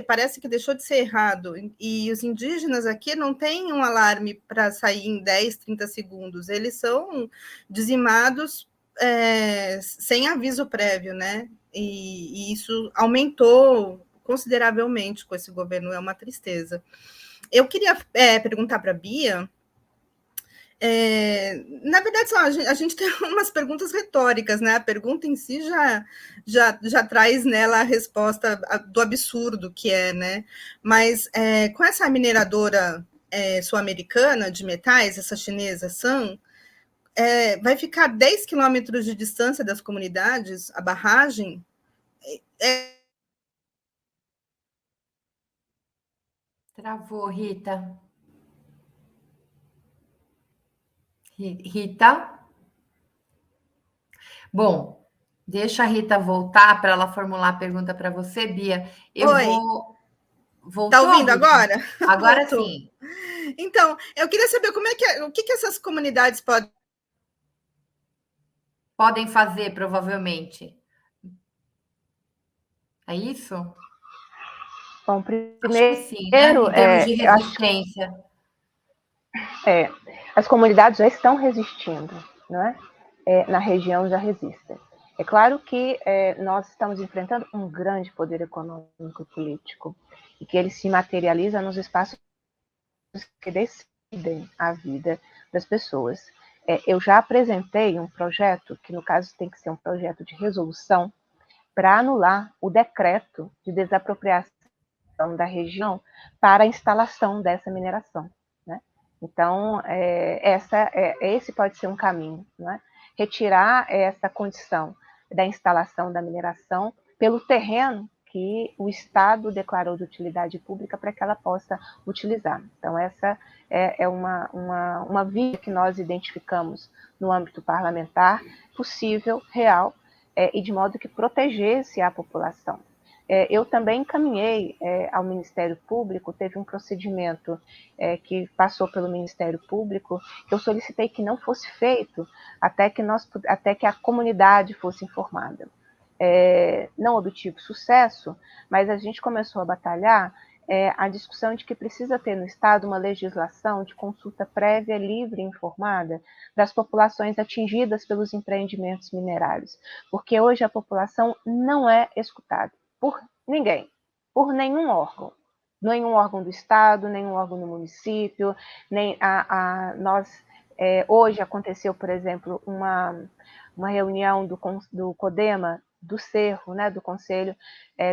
Parece que deixou de ser errado. E os indígenas aqui não têm um alarme para sair em 10, 30 segundos. Eles são dizimados sem aviso prévio, né? E isso aumentou consideravelmente com esse governo, é uma tristeza. Eu queria perguntar para a Bia. Na verdade, a gente tem umas perguntas retóricas, né? A pergunta em si já traz nela a resposta do absurdo que é, né? Mas com essa mineradora sul-americana de metais, essa chinesa San, vai ficar 10 quilômetros de distância das comunidades, a barragem. Travou, Rita. Rita? Bom, deixa a Rita voltar para ela formular a pergunta para você, Bia. Oi. Voltou? Tá ouvindo Rita? agora? Agora Voltou. sim. Então, eu queria saber o que essas comunidades podem fazer, provavelmente. É isso? Bom, Acho que sim, né? primeiro, Em termos de resistência. As comunidades já estão resistindo, não é? Na região já resistem. É claro que nós estamos enfrentando um grande poder econômico e político, e que ele se materializa nos espaços que decidem a vida das pessoas. Eu já apresentei um projeto, que no caso tem que ser um projeto de resolução, para anular o decreto de desapropriação da região para a instalação dessa mineração. Né? Então, esse pode ser um caminho, né? Retirar essa condição da instalação da mineração pelo terreno que o Estado declarou de utilidade pública para que ela possa utilizar. Então, essa é uma via que nós identificamos no âmbito parlamentar, possível, real, e de modo que protegesse a população. Eu também encaminhei ao Ministério Público, teve um procedimento que passou pelo Ministério Público, que eu solicitei que não fosse feito até que a comunidade fosse informada. Não obtive sucesso, mas a gente começou a batalhar a discussão de que precisa ter no Estado uma legislação de consulta prévia, livre e informada das populações atingidas pelos empreendimentos minerários, porque hoje a população não é escutada por ninguém, por nenhum órgão do Estado, nenhum órgão do município, nem hoje aconteceu, por exemplo, uma reunião do CODEMA, do Cerro, né, do Conselho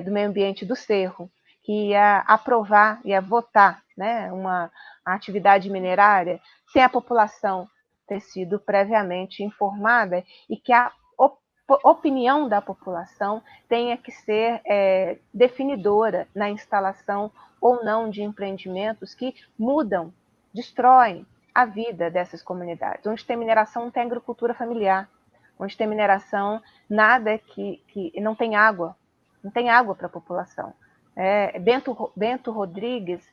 do Meio Ambiente do Cerro, que ia aprovar, ia votar, né, uma atividade minerária sem a população ter sido previamente informada e que a opinião da população tenha que ser definidora na instalação ou não de empreendimentos que mudam, destroem a vida dessas comunidades. Onde tem mineração, não tem agricultura familiar. Onde tem mineração, nada que não tem água para a população. Bento Rodrigues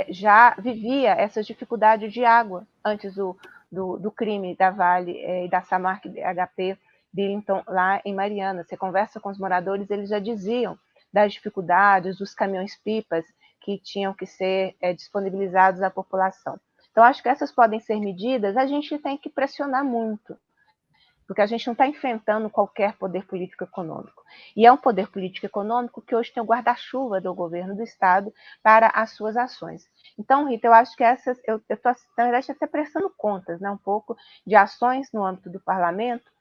já vivia essas dificuldades de água antes do crime da Vale e da Samarco HP Billington lá em Mariana. Você conversa com os moradores, eles já diziam das dificuldades, dos caminhões-pipas que tinham que ser disponibilizados à população. Então, acho que essas podem ser medidas, a gente tem que pressionar muito, porque a gente não está enfrentando qualquer poder político econômico. E é um poder político econômico que hoje tem o guarda-chuva do governo do Estado para as suas ações. Então, Rita, eu acho que eu estou, na verdade, até prestando contas, né, um pouco de ações no âmbito do parlamento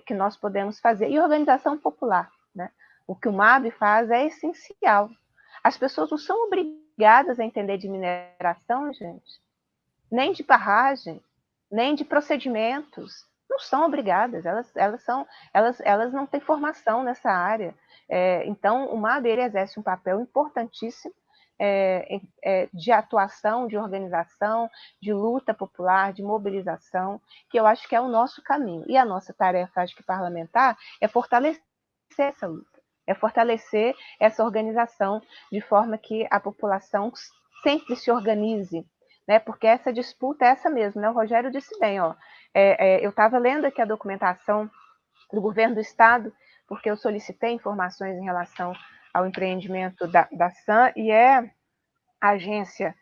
que nós podemos fazer. E organização popular, né? O que o MAB faz é essencial. As pessoas não são obrigadas a entender de mineração, gente, nem de barragem, nem de procedimentos. não são obrigadas, elas não têm formação nessa área. Então, o MAB ele exerce um papel importantíssimo de atuação, de organização, de luta popular, de mobilização, que eu acho que é o nosso caminho. E a nossa tarefa, acho que parlamentar, é fortalecer essa luta, é fortalecer essa organização de forma que a população sempre se organize, né? Porque essa disputa é essa mesmo, né? O Rogério disse bem, ó, eu estava lendo aqui a documentação do governo do estado, porque eu solicitei informações em relação ao empreendimento da SAM, e a agência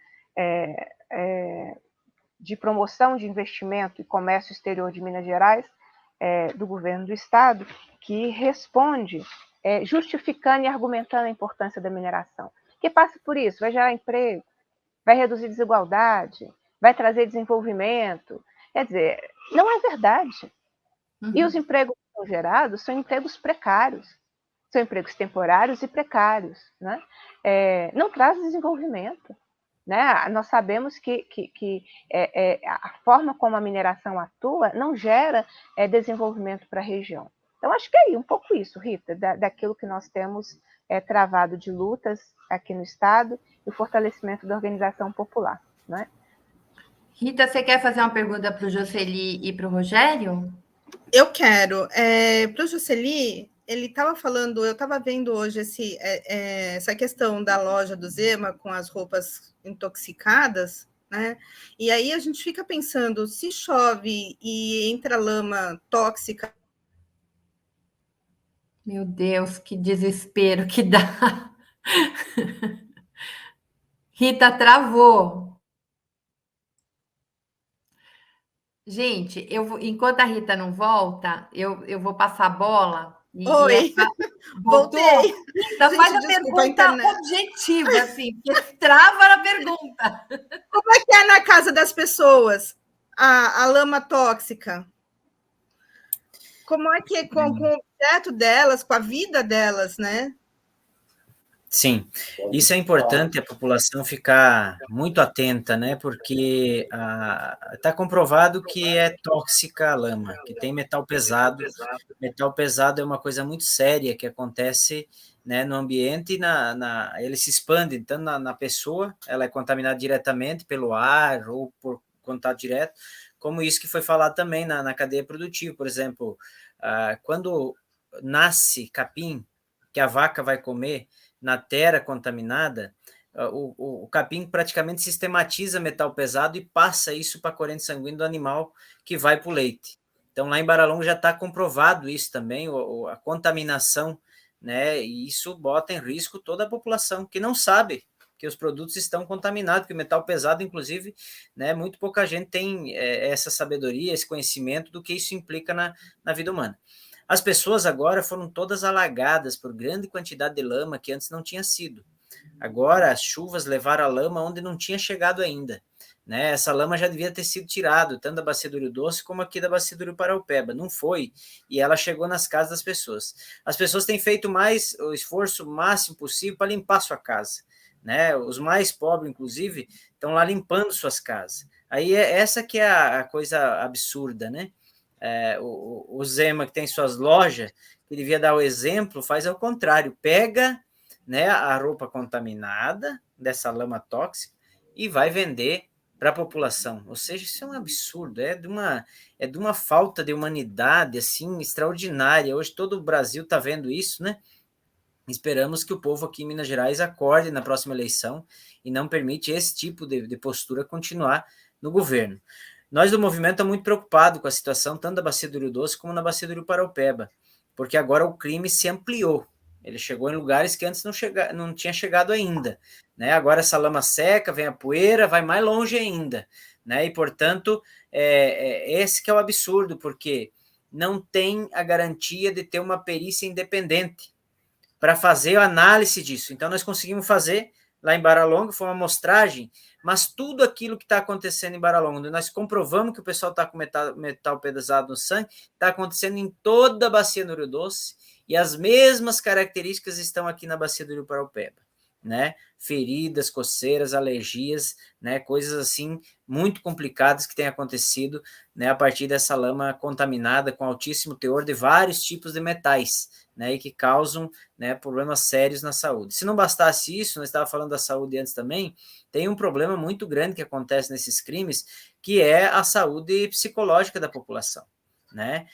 de promoção de investimento e comércio exterior de Minas Gerais, do governo do estado, que responde justificando e argumentando a importância da mineração. Que passa por isso, vai gerar emprego, vai reduzir desigualdade, vai trazer desenvolvimento. Quer dizer, não é verdade. Uhum. E os empregos que são gerados são empregos precários, são empregos temporários e precários, né? Não traz desenvolvimento. Né? Nós sabemos que a forma como a mineração atua não gera desenvolvimento para a região. Então, acho que é um pouco isso, Rita, daquilo que nós temos travado de lutas aqui no Estado e o fortalecimento da organização popular. Né? Rita, você quer fazer uma pergunta para o Jocely e para o Rogério? Eu quero. Para o Jocely, ele estava falando, eu estava vendo hoje essa questão da loja do Zema com as roupas intoxicadas, né? E aí a gente fica pensando, se chove e entra lama tóxica. Meu Deus, que desespero que dá. Rita travou. Gente, enquanto a Rita não volta, eu vou passar a bola. Oi, voltei. Então faz a pergunta objetiva, assim, porque trava na pergunta. Como é que é na casa das pessoas a lama tóxica? Como é que é com o objeto delas, com a vida delas, né? Sim, isso é importante a população ficar muito atenta, né? Porque está comprovado que é tóxica a lama, que tem metal pesado. Metal pesado é uma coisa muito séria que acontece, né, no ambiente e ele se expande tanto na pessoa, ela é contaminada diretamente pelo ar ou por contato direto, como isso que foi falado também na cadeia produtiva. Por exemplo, quando nasce capim, que a vaca vai comer, na terra contaminada, o capim praticamente sistematiza metal pesado e passa isso para a corrente sanguínea do animal que vai para o leite. Então, lá em Baralonga já está comprovado isso também, a contaminação, né? E isso bota em risco toda a população que não sabe que os produtos estão contaminados, que o metal pesado, inclusive, né, muito pouca gente tem essa sabedoria, esse conhecimento do que isso implica na vida humana. As pessoas agora foram todas alagadas por grande quantidade de lama que antes não tinha sido. Agora, as chuvas levaram a lama onde não tinha chegado ainda. Né? Essa lama já devia ter sido tirada, tanto da Bacia do Rio Doce como aqui da Bacia do Rio Paraupeba. Não foi, e ela chegou nas casas das pessoas. As pessoas têm feito o esforço máximo possível para limpar sua casa. Né? Os mais pobres, inclusive, estão lá limpando suas casas. Aí essa que é a coisa absurda, né? O Zema, que tem suas lojas, que devia dar o exemplo, faz ao contrário, pega, né, a roupa contaminada dessa lama tóxica e vai vender para a população. Ou seja, isso é um absurdo, é de uma falta de humanidade assim extraordinária. Hoje todo o Brasil está vendo isso, né? Esperamos que o povo aqui em Minas Gerais acorde na próxima eleição e não permite esse tipo de postura continuar no governo. Nós do movimento estamos muito preocupados com a situação, tanto da Bacia do Rio Doce como na Bacia do Rio Paraupeba, porque agora o crime se ampliou. Ele chegou em lugares que antes não tinha chegado ainda. Né? Agora essa lama seca, vem a poeira, vai mais longe ainda. Né? E, portanto, esse que é o absurdo, porque não tem a garantia de ter uma perícia independente para fazer a análise disso. Então, nós conseguimos fazer lá em Baralonga, foi uma amostragem, mas tudo aquilo que está acontecendo em Baralonga, onde nós comprovamos que o pessoal está com metal pesado no sangue, está acontecendo em toda a Bacia do Rio Doce, e as mesmas características estão aqui na Bacia do Rio Paraupeba. né? Feridas, coceiras, alergias, né? Coisas assim muito complicadas que têm acontecido, né? A partir dessa lama contaminada com altíssimo teor de vários tipos de metais, né? E que causam, né, problemas sérios na saúde. Se não bastasse isso, nós estávamos falando da saúde antes também, tem um problema muito grande que acontece nesses crimes, que é a saúde psicológica da população, né?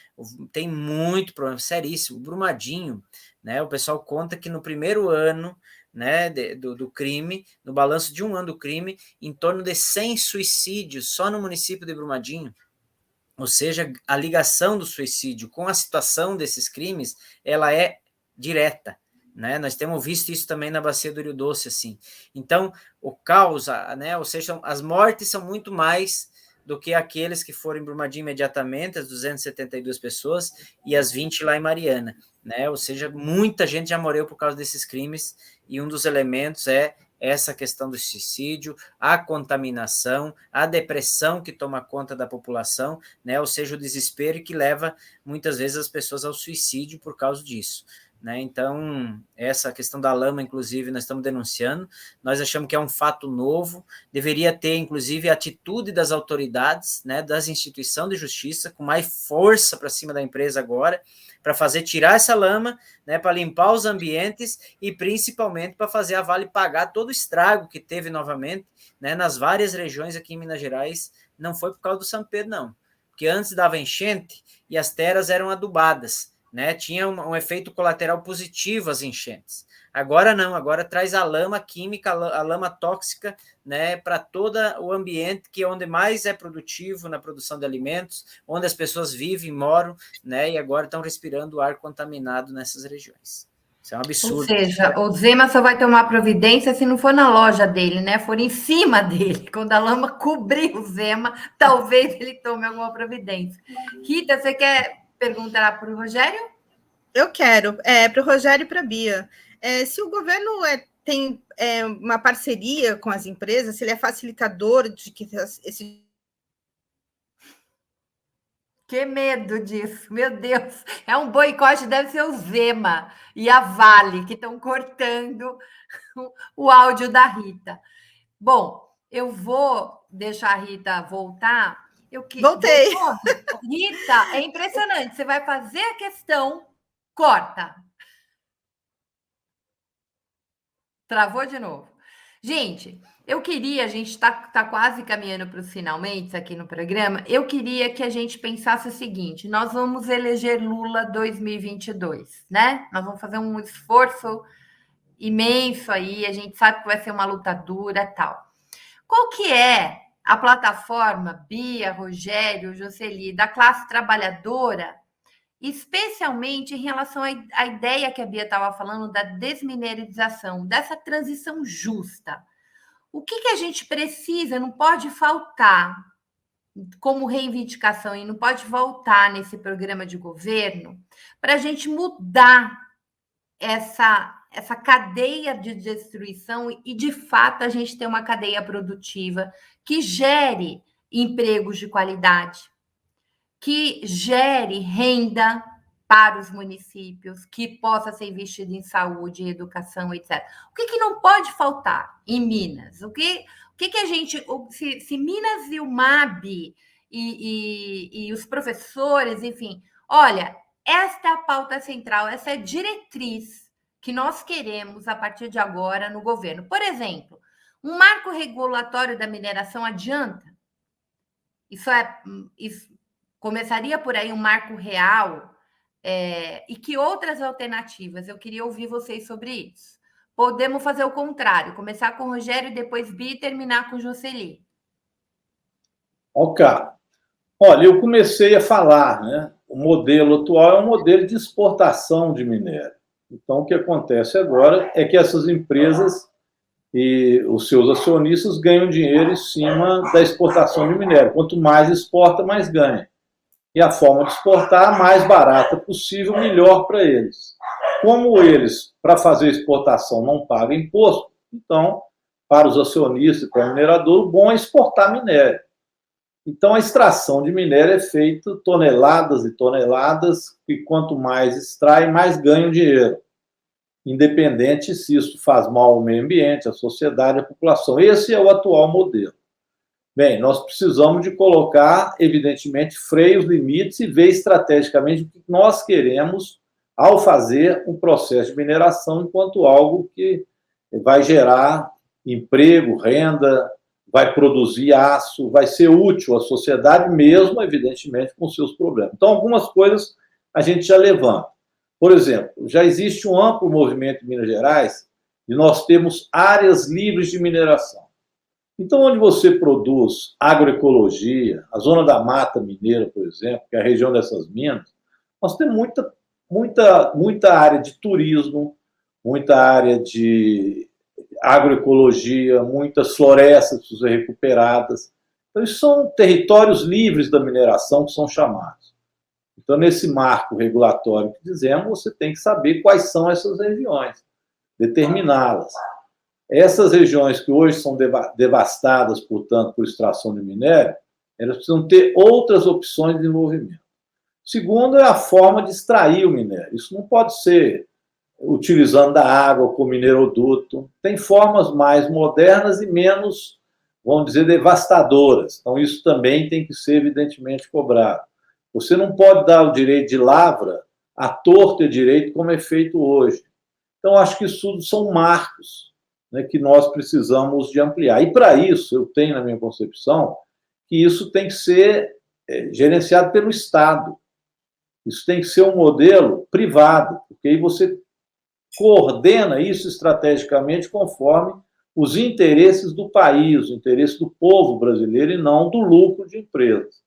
Tem muito problema seríssimo. Brumadinho, né? O pessoal conta que no primeiro ano, né, do crime, no balanço de um ano do crime, em torno de 100 suicídios só no município de Brumadinho. Ou seja, a ligação do suicídio com a situação desses crimes, ela é direta, né? Nós temos visto isso também na Bacia do Rio Doce, assim. Então, o caos, né, ou seja, as mortes são muito mais do que aqueles que foram em Brumadinho imediatamente, as 272 pessoas, e as 20 lá em Mariana, né? Ou seja, muita gente já morreu por causa desses crimes, e um dos elementos é essa questão do suicídio, a contaminação, a depressão que toma conta da população, né? Ou seja, o desespero que leva muitas vezes as pessoas ao suicídio por causa disso, né? Então, essa questão da lama, inclusive, nós estamos denunciando, nós achamos que é um fato novo, deveria ter, inclusive, a atitude das autoridades, né, das instituições de justiça, com mais força para cima da empresa agora, para fazer tirar essa lama, né, para limpar os ambientes e principalmente para fazer a Vale pagar todo o estrago que teve novamente, né, nas várias regiões aqui em Minas Gerais. Não foi por causa do São Pedro, não, porque antes dava enchente e as terras eram adubadas, né, tinha um efeito colateral positivo as enchentes. Agora não, agora traz a lama química, a lama tóxica, né, para todo o ambiente, que é onde mais é produtivo na produção de alimentos, onde as pessoas vivem, moram, né, e agora estão respirando o ar contaminado nessas regiões. Isso é um absurdo. Ou seja, o Zema só vai tomar providência se não for na loja dele, né? For em cima dele. Quando a lama cobrir o Zema, talvez ele tome alguma providência. Rita, você quer perguntar para o Rogério? Eu quero, para o Rogério e para a Bia. Se o governo tem uma parceria com as empresas, se ele é facilitador de que esse... Que medo disso, meu Deus. É um boicote, deve ser o Zema e a Vale, que estão cortando o áudio da Rita. Bom, eu vou deixar a Rita voltar. Voltei. Rita, é impressionante. Você vai fazer a questão, corta. Travou de novo. Gente, a gente está quase caminhando para os finalmente aqui no programa. Eu queria que a gente pensasse o seguinte: nós vamos eleger Lula 2022, né? Nós vamos fazer um esforço imenso aí, a gente sabe que vai ser uma luta dura, tal. Qual que é a plataforma, Bia, Rogério, Jocely, da classe trabalhadora, especialmente em relação à ideia que a Bia estava falando da desmineralização, dessa transição justa? O que a gente precisa, não pode faltar como reivindicação e não pode voltar nesse programa de governo para a gente mudar essa cadeia de destruição e, de fato, a gente ter uma cadeia produtiva que gere empregos de qualidade, que gere renda para os municípios, que possa ser investido em saúde, educação, etc. O que não pode faltar em Minas? O que a gente... Se Minas e o MAB e os professores, enfim... Olha, esta é a pauta central, essa é a diretriz que nós queremos a partir de agora no governo. Por exemplo, um marco regulatório da mineração adianta? Isso começaria por aí, um marco real, e que outras alternativas? Eu queria ouvir vocês sobre isso. Podemos fazer o contrário, começar com o Rogério, depois Bia e terminar com o Jocely. Ok. Olha, eu comecei a falar, né? O modelo atual é um modelo de exportação de minério. Então, o que acontece agora é que essas empresas e os seus acionistas ganham dinheiro em cima da exportação de minério. Quanto mais exporta, mais ganha. E a forma de exportar, a mais barata possível, melhor para eles. Como eles, para fazer exportação, não pagam imposto, então, para os acionistas, para o minerador, o bom é exportar minério. Então, a extração de minério é feita toneladas e toneladas, e quanto mais extrai, mais ganha o dinheiro. independente se isso faz mal ao meio ambiente, à sociedade, à população. Esse é o atual modelo. Bem, nós precisamos de colocar, evidentemente, freios, limites e ver estrategicamente o que nós queremos ao fazer um processo de mineração enquanto algo que vai gerar emprego, renda, vai produzir aço, vai ser útil à sociedade mesmo, evidentemente, com seus problemas. Então, algumas coisas a gente já levanta. Por exemplo, já existe um amplo movimento em Minas Gerais de nós termos áreas livres de mineração. Então, onde você produz agroecologia, a zona da Mata Mineira, por exemplo, que é a região dessas minas, nós temos muita área de turismo, muita área de agroecologia, muitas florestas precisam ser recuperadas. Então, isso são territórios livres da mineração que são chamados. Então, nesse marco regulatório que dizemos, você tem que saber quais são essas regiões, determiná-las. Essas regiões que hoje são devastadas, portanto, por extração de minério, elas precisam ter outras opções de desenvolvimento. Segundo, é a forma de extrair o minério. Isso não pode ser utilizando a água com mineroduto. Tem formas mais modernas e menos, vamos dizer, devastadoras. Então, isso também tem que ser, evidentemente, cobrado. Você não pode dar o direito de lavra à torta e direito como é feito hoje. Então, acho que isso são marcos, né, que nós precisamos de ampliar. E, para isso, eu tenho, na minha concepção, que isso tem que ser gerenciado pelo Estado. Isso tem que ser um modelo privado, porque aí você coordena isso estrategicamente conforme os interesses do país, o interesse do povo brasileiro e não do lucro de empresas.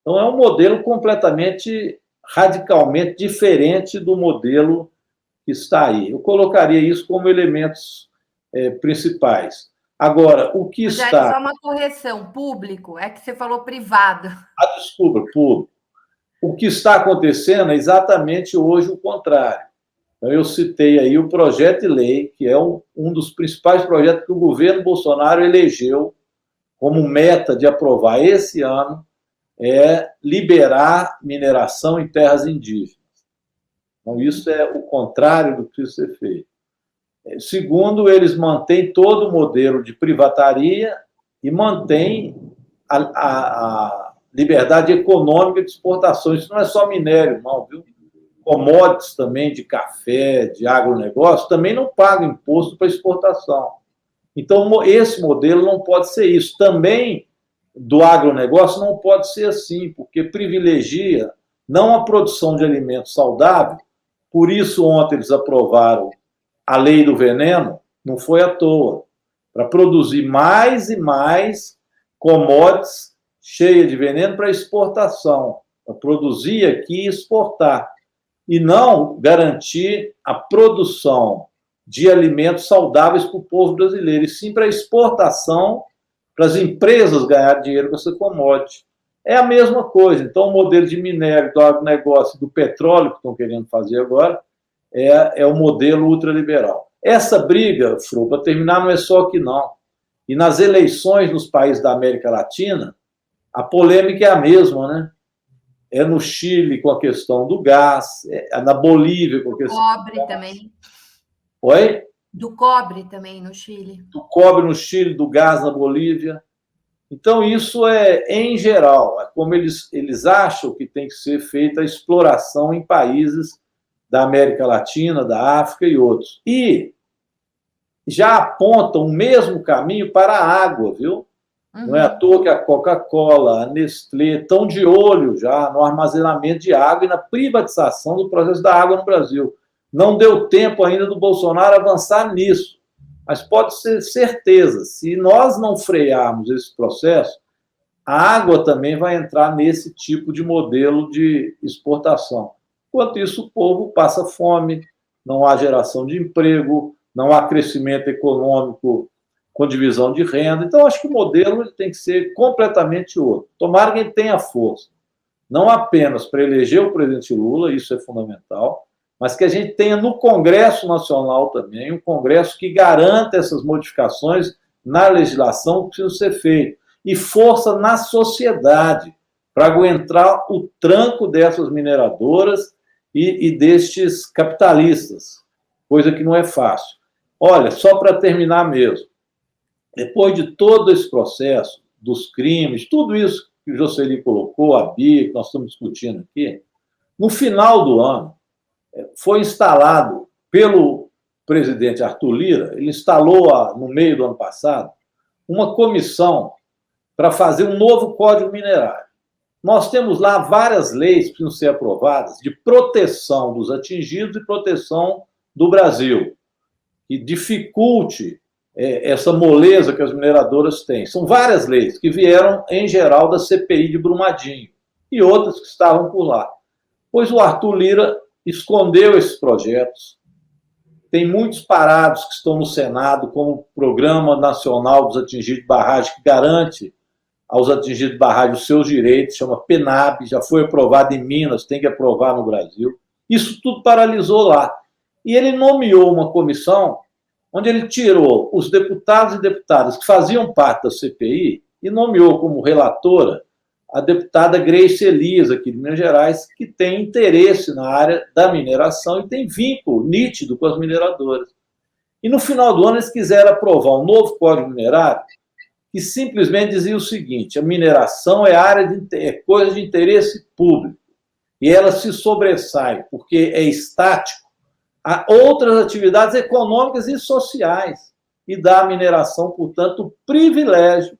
Então, é um modelo completamente, radicalmente diferente do modelo que está aí. Eu colocaria isso como elementos principais. Agora, o que está... Só uma correção, público, é que você falou privado. Desculpa, público. O que está acontecendo é exatamente hoje o contrário. Então, eu citei aí o projeto de lei, que é um dos principais projetos que o governo Bolsonaro elegeu como meta de aprovar esse ano, é liberar mineração em terras indígenas. Então, isso é o contrário do que precisa ser feito. Segundo, eles mantêm todo o modelo de privataria e mantêm a liberdade econômica de exportação. Isso não é só minério, não, viu? Commodities também, de café, de agronegócio, também não pagam imposto para exportação. Então, esse modelo não pode ser isso. Também, do agronegócio, não pode ser assim, porque privilegia não a produção de alimentos saudáveis. Por isso, ontem eles aprovaram a lei do veneno, não foi à toa, para produzir mais e mais commodities cheias de veneno para exportação, para produzir aqui e exportar, e não garantir a produção de alimentos saudáveis para o povo brasileiro, e sim para exportação, para as empresas ganharem dinheiro com essa commodity. É a mesma coisa. Então, o modelo de minério, do agronegócio, do petróleo que estão querendo fazer agora, é o modelo ultraliberal. Essa briga, Fru, para terminar, não é só aqui, não. E nas eleições nos países da América Latina, a polêmica é a mesma, né? É no Chile com a questão do gás, é na Bolívia com a questão do cobre também. Oi? Do cobre também no Chile. Do cobre no Chile, do gás na Bolívia. Então, isso é em geral, é como eles acham que tem que ser feita a exploração em países da América Latina, da África e outros. E já apontam o mesmo caminho para a água, viu? Uhum. Não é à toa que a Coca-Cola, a Nestlé estão de olho já no armazenamento de água e na privatização do processo da água no Brasil. Não deu tempo ainda do Bolsonaro avançar nisso, mas pode ser certeza, se nós não frearmos esse processo, a água também vai entrar nesse tipo de modelo de exportação. Enquanto isso, o povo passa fome, não há geração de emprego, não há crescimento econômico com divisão de renda. Então, acho que o modelo tem que ser completamente outro. Tomara que ele tenha força, não apenas para eleger o presidente Lula, isso é fundamental, mas que a gente tenha no Congresso Nacional também um Congresso que garanta essas modificações na legislação que precisam ser feitas, e força na sociedade para aguentar o tranco dessas mineradoras e destes capitalistas. coisa que não é fácil. Olha, só para terminar mesmo, depois de todo esse processo dos crimes, tudo isso que o Jocely colocou, a Bia, que nós estamos discutindo aqui, no final do ano, foi instalado pelo presidente Arthur Lira, ele instalou, no meio do ano passado, uma comissão para fazer um novo Código Minerário. Nós temos lá várias leis que precisam ser aprovadas de proteção dos atingidos e proteção do Brasil, que dificulte essa moleza que as mineradoras têm. São várias leis que vieram, em geral, da CPI de Brumadinho e outras que estavam por lá. Pois o Arthur Lira escondeu esses projetos. Tem muitos parados que estão no Senado, como o Programa Nacional dos Atingidos de Barragem, que garante aos atingidos de barragem os seus direitos, chama PENAB, já foi aprovado em Minas, tem que aprovar no Brasil. Isso tudo paralisou lá. E ele nomeou uma comissão onde ele tirou os deputados e deputadas que faziam parte da CPI e nomeou como relatora a deputada Grace Elias, aqui de Minas Gerais, que tem interesse na área da mineração e tem vínculo nítido com as mineradoras. E no final do ano eles quiseram aprovar um novo Código Minerário que simplesmente dizia o seguinte: a mineração é coisa de interesse público e ela se sobressai porque é estático a outras atividades econômicas e sociais e dá à mineração, portanto, o privilégio,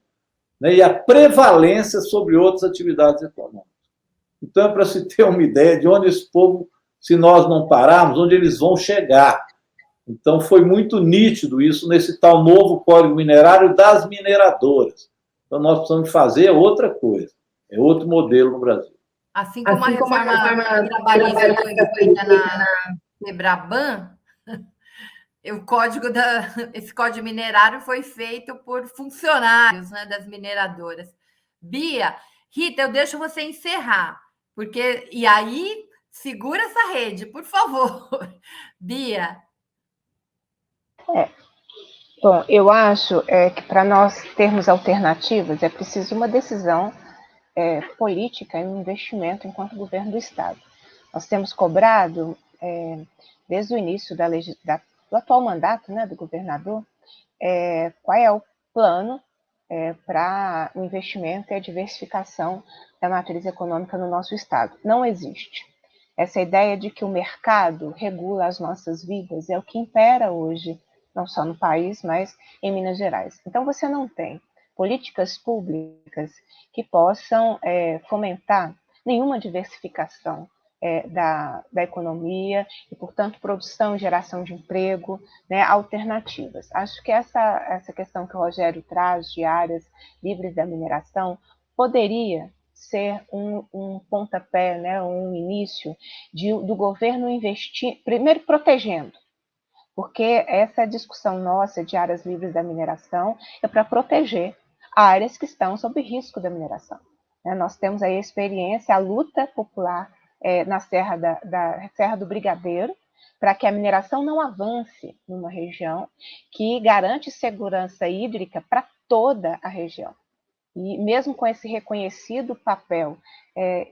né, e a prevalência sobre outras atividades econômicas. Então, é para se ter uma ideia de onde esse povo, se nós não pararmos, onde eles vão chegar. Então, foi muito nítido isso nesse tal novo Código Minerário das mineradoras. Então, nós precisamos fazer outra coisa, é outro modelo no Brasil. Assim como a reforma trabalhista foi feita na Febraban, esse código minerário foi feito por funcionários, né, das mineradoras. Bia, Rita, eu deixo você encerrar, porque e aí segura essa rede, por favor. Bia. Bom, eu acho que para nós termos alternativas é preciso uma decisão política e um investimento enquanto governo do Estado. Nós temos cobrado, desde o início do atual mandato, né, do governador, qual é o plano para o investimento e a diversificação da matriz econômica no nosso Estado. Não existe. Essa ideia de que o mercado regula as nossas vidas é o que impera hoje, não só no país, mas em Minas Gerais. Então, você não tem políticas públicas que possam fomentar nenhuma diversificação da economia e, portanto, produção e geração de emprego, né, alternativas. Acho que essa questão que o Rogério traz de áreas livres da mineração poderia ser um pontapé, né, um início do governo investir, primeiro protegendo, porque essa discussão nossa de áreas livres da mineração é para proteger áreas que estão sob risco da mineração. Nós temos aí a experiência, a luta popular na Serra do Brigadeiro, para que a mineração não avance numa região que garante segurança hídrica para toda a região. E mesmo com esse reconhecido papel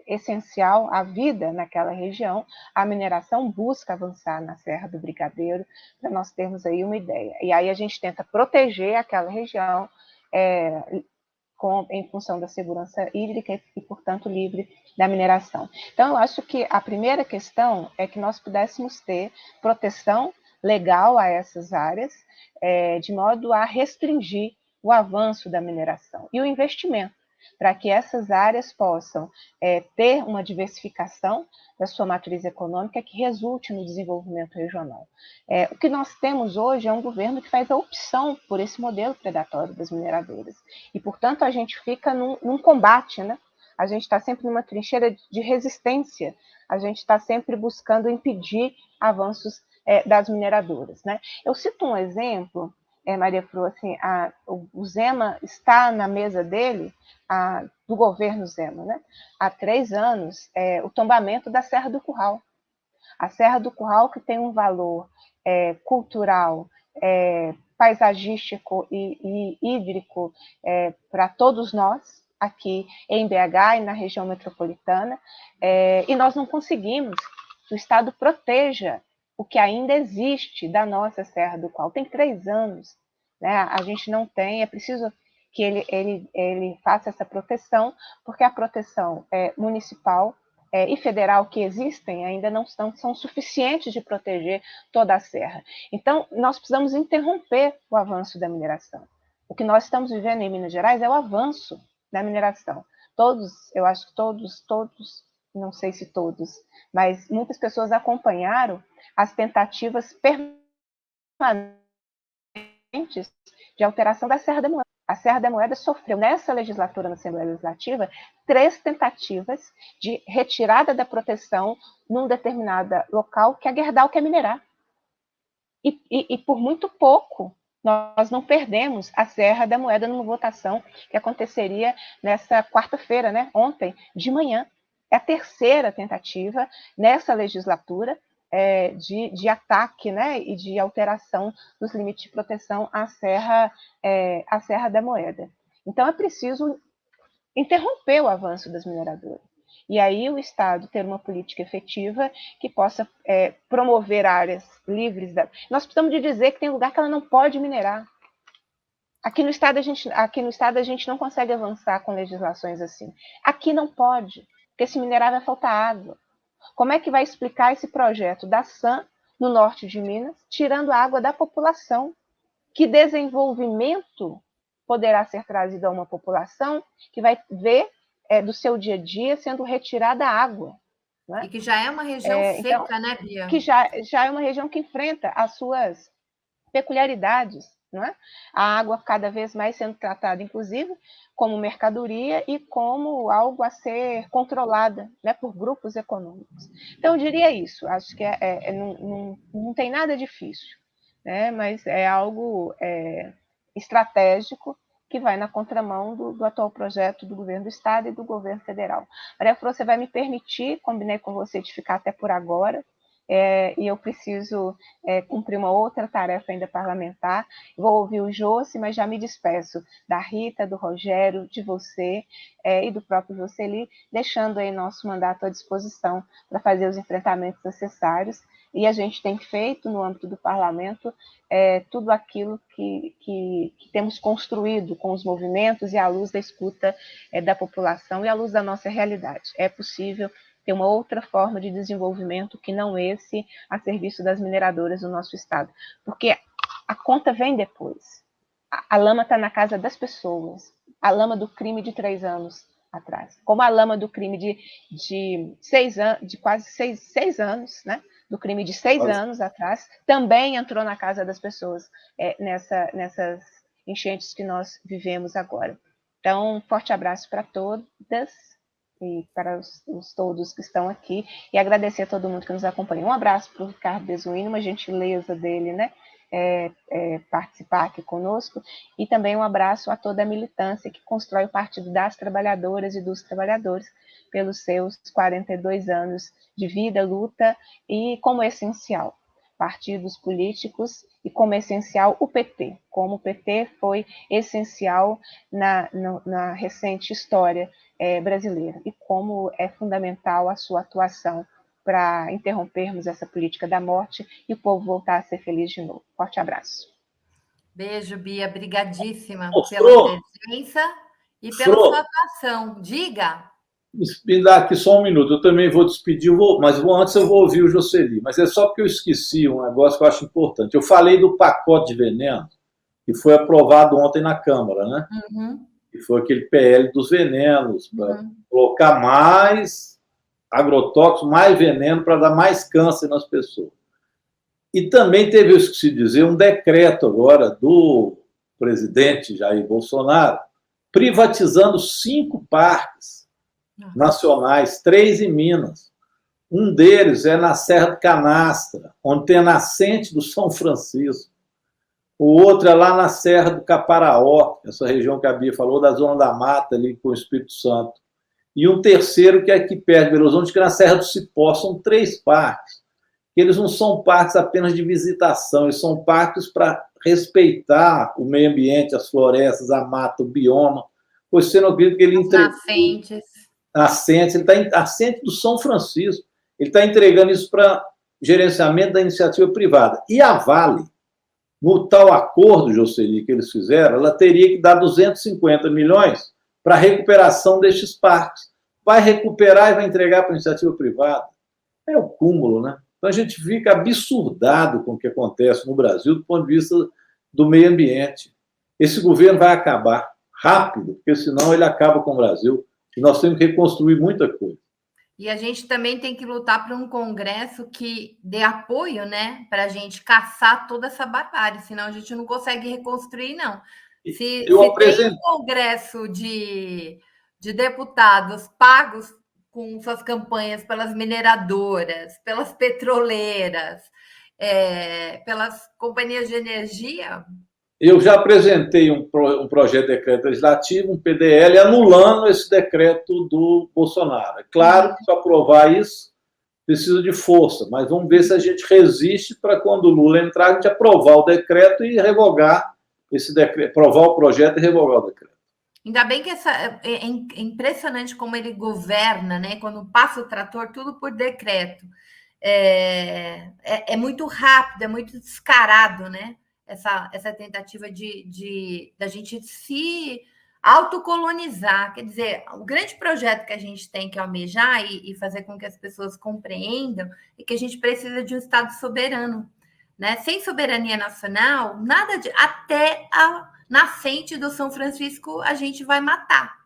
essencial à vida naquela região, a mineração busca avançar na Serra do Brigadeiro, para nós termos aí uma ideia. E aí a gente tenta proteger aquela região em função da segurança hídrica e, portanto, livre da mineração. Então, eu acho que a primeira questão é que nós pudéssemos ter proteção legal a essas áreas, de modo a restringir o avanço da mineração e o investimento, para que essas áreas possam ter uma diversificação da sua matriz econômica que resulte no desenvolvimento regional. O que nós temos hoje é um governo que faz a opção por esse modelo predatório das mineradoras. E, portanto, a gente fica num combate, né? A gente está sempre numa trincheira de resistência, a gente está sempre buscando impedir avanços das mineradoras, né? Eu cito um exemplo, Maria Flor, assim, o Zema está na mesa dele, do governo Zema, né? Há 3 anos, o tombamento da Serra do Curral. A Serra do Curral, que tem um valor cultural, paisagístico e hídrico para todos nós, aqui em BH e na região metropolitana, e nós não conseguimos que o Estado proteja o que ainda existe da nossa Serra do Qual. Tem 3 anos, né? A gente não tem, é preciso que ele faça essa proteção, porque a proteção municipal e federal que existem ainda não são suficientes de proteger toda a serra. Então, nós precisamos interromper o avanço da mineração. O que nós estamos vivendo em Minas Gerais é o avanço da mineração. Eu acho que todos, não sei se todos, mas muitas pessoas acompanharam as tentativas permanentes de alteração da Serra da Moeda. A Serra da Moeda sofreu, nessa legislatura, na Assembleia Legislativa, 3 tentativas de retirada da proteção num determinado local que a Gerdau quer minerar. E por muito pouco, nós não perdemos a Serra da Moeda numa votação que aconteceria nessa quarta-feira, né, ontem, de manhã. É a 3ª tentativa nessa legislatura de ataque, né, e de alteração dos limites de proteção à Serra da Moeda. Então, é preciso interromper o avanço das mineradoras. E aí o Estado ter uma política efetiva que possa promover áreas livres. Nós precisamos de dizer que tem lugar que ela não pode minerar. Aqui no Estado a gente não consegue avançar com legislações assim. Aqui não pode, porque se minerar vai faltar água. Como é que vai explicar esse projeto da SAM no norte de Minas, tirando a água da população? Que desenvolvimento poderá ser trazido a uma população que vai ver do seu dia a dia sendo retirada a água? Né? E que já é uma região seca, então, né, Bia? Que já é uma região que enfrenta as suas peculiaridades. Não é? A água cada vez mais sendo tratada, inclusive, como mercadoria e como algo a ser controlada, né, por grupos econômicos. Então, eu diria isso. Acho que não tem nada difícil, né, mas é algo estratégico que vai na contramão do atual projeto do governo do Estado e do governo federal. Maria Flor, você vai me permitir, combinei com você de ficar até por agora, e eu preciso cumprir uma outra tarefa ainda parlamentar. Vou ouvir o Josi, mas já me despeço da Rita, do Rogério, de você e do próprio Jocely, deixando aí nosso mandato à disposição para fazer os enfrentamentos necessários. E a gente tem feito, no âmbito do parlamento, tudo aquilo que temos construído com os movimentos e à luz da escuta da população e à luz da nossa realidade. É possível ter uma outra forma de desenvolvimento que não esse a serviço das mineradoras do nosso estado. Porque a conta vem depois. A lama está na casa das pessoas. A lama do crime de 3 anos atrás. Como a lama do crime de 6 anos, de quase 6 anos, né? Do crime de 6 anos atrás, também entrou na casa das pessoas nessas enchentes que nós vivemos agora. Então, um forte abraço para todas e para os todos que estão aqui, e agradecer a todo mundo que nos acompanha. Um abraço para o Ricardo Bezuini, uma gentileza dele, né, participar aqui conosco, e também um abraço a toda a militância que constrói o Partido das Trabalhadoras e dos Trabalhadores, pelos seus 42 anos de vida, luta, e como essencial, partidos políticos, e como essencial o PT, como o PT foi essencial na recente história brasileira, e como é fundamental a sua atuação para interrompermos essa política da morte e o povo voltar a ser feliz de novo. Forte abraço. Beijo, Bia. Brigadíssima pela presença e pela sua atuação. Diga! Me dá aqui só um minuto, eu também vou despedir, mas antes eu vou ouvir o Jocely, mas é só porque eu esqueci um negócio que eu acho importante. Eu falei do pacote de veneno que foi aprovado ontem na Câmara, né? Uhum. Que foi aquele PL dos venenos, para colocar mais agrotóxicos, mais veneno, para dar mais câncer nas pessoas. E também teve, eu esqueci de dizer, um decreto agora do presidente Jair Bolsonaro privatizando 5 parques nacionais, 3 em Minas. Um deles é na Serra do Canastra, onde tem a nascente do São Francisco. O outro é lá na Serra do Caparaó, essa região que a Bia falou, da Zona da Mata, ali com o Espírito Santo. E um terceiro que é aqui perto de Belo Horizonte, que é na Serra do Cipó. São 3 parques. Eles não são parques apenas de visitação, eles são parques para respeitar o meio ambiente, as florestas, a mata, o bioma. Pois você não acredita que ele entregou... Nascentes, ele está nascente do São Francisco. Ele está entregando isso para gerenciamento da iniciativa privada. E a Vale, no tal acordo, Jocely, que eles fizeram, ela teria que dar 250 milhões para a recuperação destes parques. Vai recuperar e vai entregar para a iniciativa privada. É o cúmulo, né? Então, a gente fica absurdado com o que acontece no Brasil do ponto de vista do meio ambiente. Esse governo vai acabar rápido, porque senão ele acaba com o Brasil. E nós temos que reconstruir muita coisa. E a gente também tem que lutar por um Congresso que dê apoio, né, para a gente caçar toda essa barbárie, senão a gente não consegue reconstruir, não. Se tem um Congresso de deputados pagos com suas campanhas pelas mineradoras, pelas petroleiras, pelas companhias de energia. Eu já apresentei um projeto de decreto legislativo, um PDL, anulando esse decreto do Bolsonaro. É claro que para aprovar isso precisa de força, mas vamos ver se a gente resiste para quando o Lula entrar, a gente aprovar o decreto e revogar esse decreto, aprovar o projeto e revogar o decreto. Ainda bem que é impressionante como ele governa, né? Quando passa o trator, tudo por decreto. É muito rápido, é muito descarado, né? Essa tentativa da gente se autocolonizar. Quer dizer, o grande projeto que a gente tem que almejar e fazer com que as pessoas compreendam é que a gente precisa de um Estado soberano, né? Sem soberania nacional, nada de... Até a nascente do São Francisco a gente vai matar.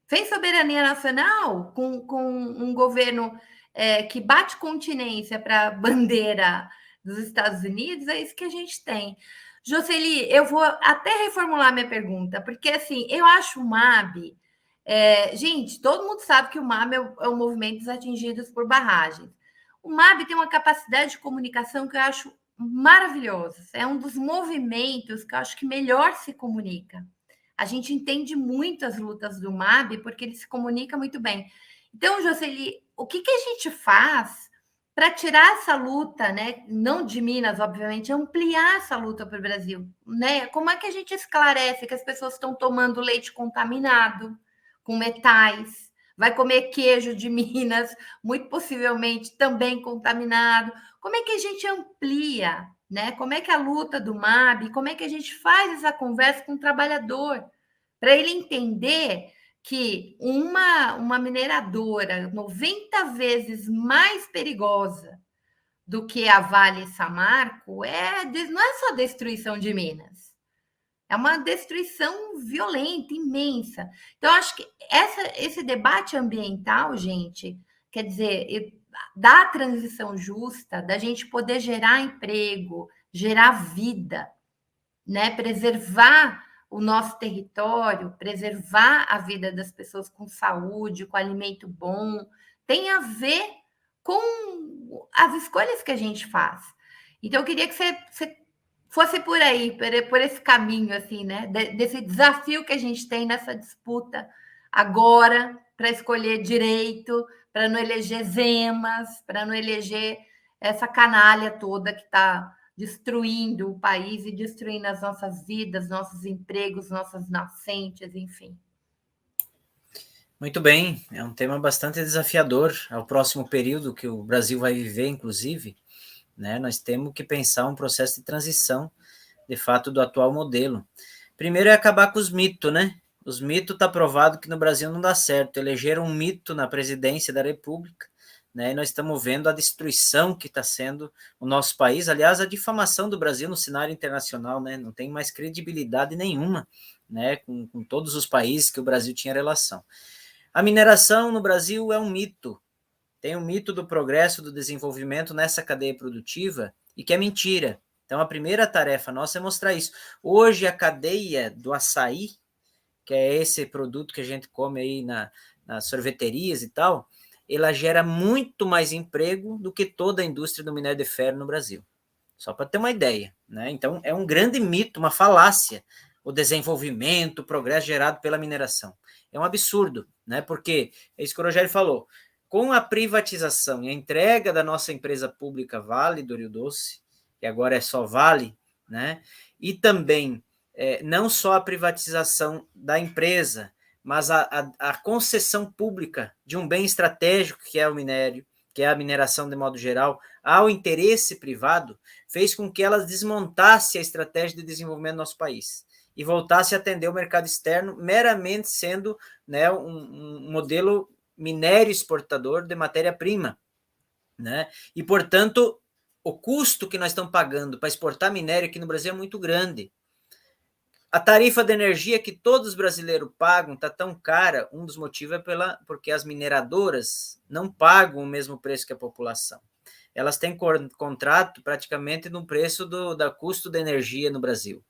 Sem soberania nacional, com um governo que bate continência para a bandeira dos Estados Unidos, é isso que a gente tem. Jocely, eu vou até reformular minha pergunta, porque assim, eu acho o MAB... gente, todo mundo sabe que o MAB é o Movimento dos Atingidos por Barragens. O MAB tem uma capacidade de comunicação que eu acho maravilhosa. É um dos movimentos que eu acho que melhor se comunica. A gente entende muito as lutas do MAB porque ele se comunica muito bem. Então, Jocely, o que a gente faz para tirar essa luta, né? Não de Minas, obviamente, ampliar essa luta para o Brasil, né? Como é que a gente esclarece que as pessoas estão tomando leite contaminado, com metais, vai comer queijo de Minas, muito possivelmente também contaminado? Como é que a gente amplia, né? Como é que a luta do MAB, como é que a gente faz essa conversa com o trabalhador, para ele entender que uma mineradora 90 vezes mais perigosa do que a Vale e Samarco não é só destruição de Minas, é uma destruição violenta, imensa. Então, acho que esse debate ambiental, gente, quer dizer, da transição justa, da gente poder gerar emprego, gerar vida, né? Preservar o nosso território, preservar a vida das pessoas com saúde, com alimento bom, tem a ver com as escolhas que a gente faz. Então, eu queria que você fosse por aí, por esse caminho, assim, né? Desse desafio que a gente tem nessa disputa agora, para escolher direito, para não eleger Zemas, para não eleger essa canalha toda que está destruindo o país e destruindo as nossas vidas, nossos empregos, nossas nascentes, enfim. Muito bem, é um tema bastante desafiador ao próximo período que o Brasil vai viver, inclusive, né? Nós temos que pensar um processo de transição, de fato, do atual modelo. Primeiro é acabar com os mitos, né? Os mitos está provado que no Brasil não dá certo. Elegeram um mito na presidência da República, né? E nós estamos vendo a destruição que está sendo o nosso país, aliás, a difamação do Brasil no cenário internacional, né? Não tem mais credibilidade nenhuma, né? Com todos os países que o Brasil tinha relação. A mineração no Brasil é um mito. Tem um mito do progresso, do desenvolvimento nessa cadeia produtiva e que é mentira. Então, a primeira tarefa nossa é mostrar isso. Hoje, a cadeia do açaí, que é esse produto que a gente come aí nas sorveterias e tal, ela gera muito mais emprego do que toda a indústria do minério de ferro no Brasil. Só para ter uma ideia, né? Então, é um grande mito, uma falácia, o desenvolvimento, o progresso gerado pela mineração. É um absurdo, né? Porque é isso que o Rogério falou. Com a privatização e a entrega da nossa empresa pública Vale do Rio Doce, que agora é só Vale, né? E também não só a privatização da empresa, mas a concessão pública de um bem estratégico que é o minério, que é a mineração de modo geral, ao interesse privado, fez com que ela desmontasse a estratégia de desenvolvimento do nosso país e voltasse a atender o mercado externo, meramente sendo, né, um modelo minério exportador de matéria-prima, né? E, portanto, o custo que nós estamos pagando para exportar minério aqui no Brasil é muito grande. A tarifa de energia que todos os brasileiros pagam está tão cara, um dos motivos é porque as mineradoras não pagam o mesmo preço que a população. Elas têm contrato praticamente no preço do custo da energia no Brasil.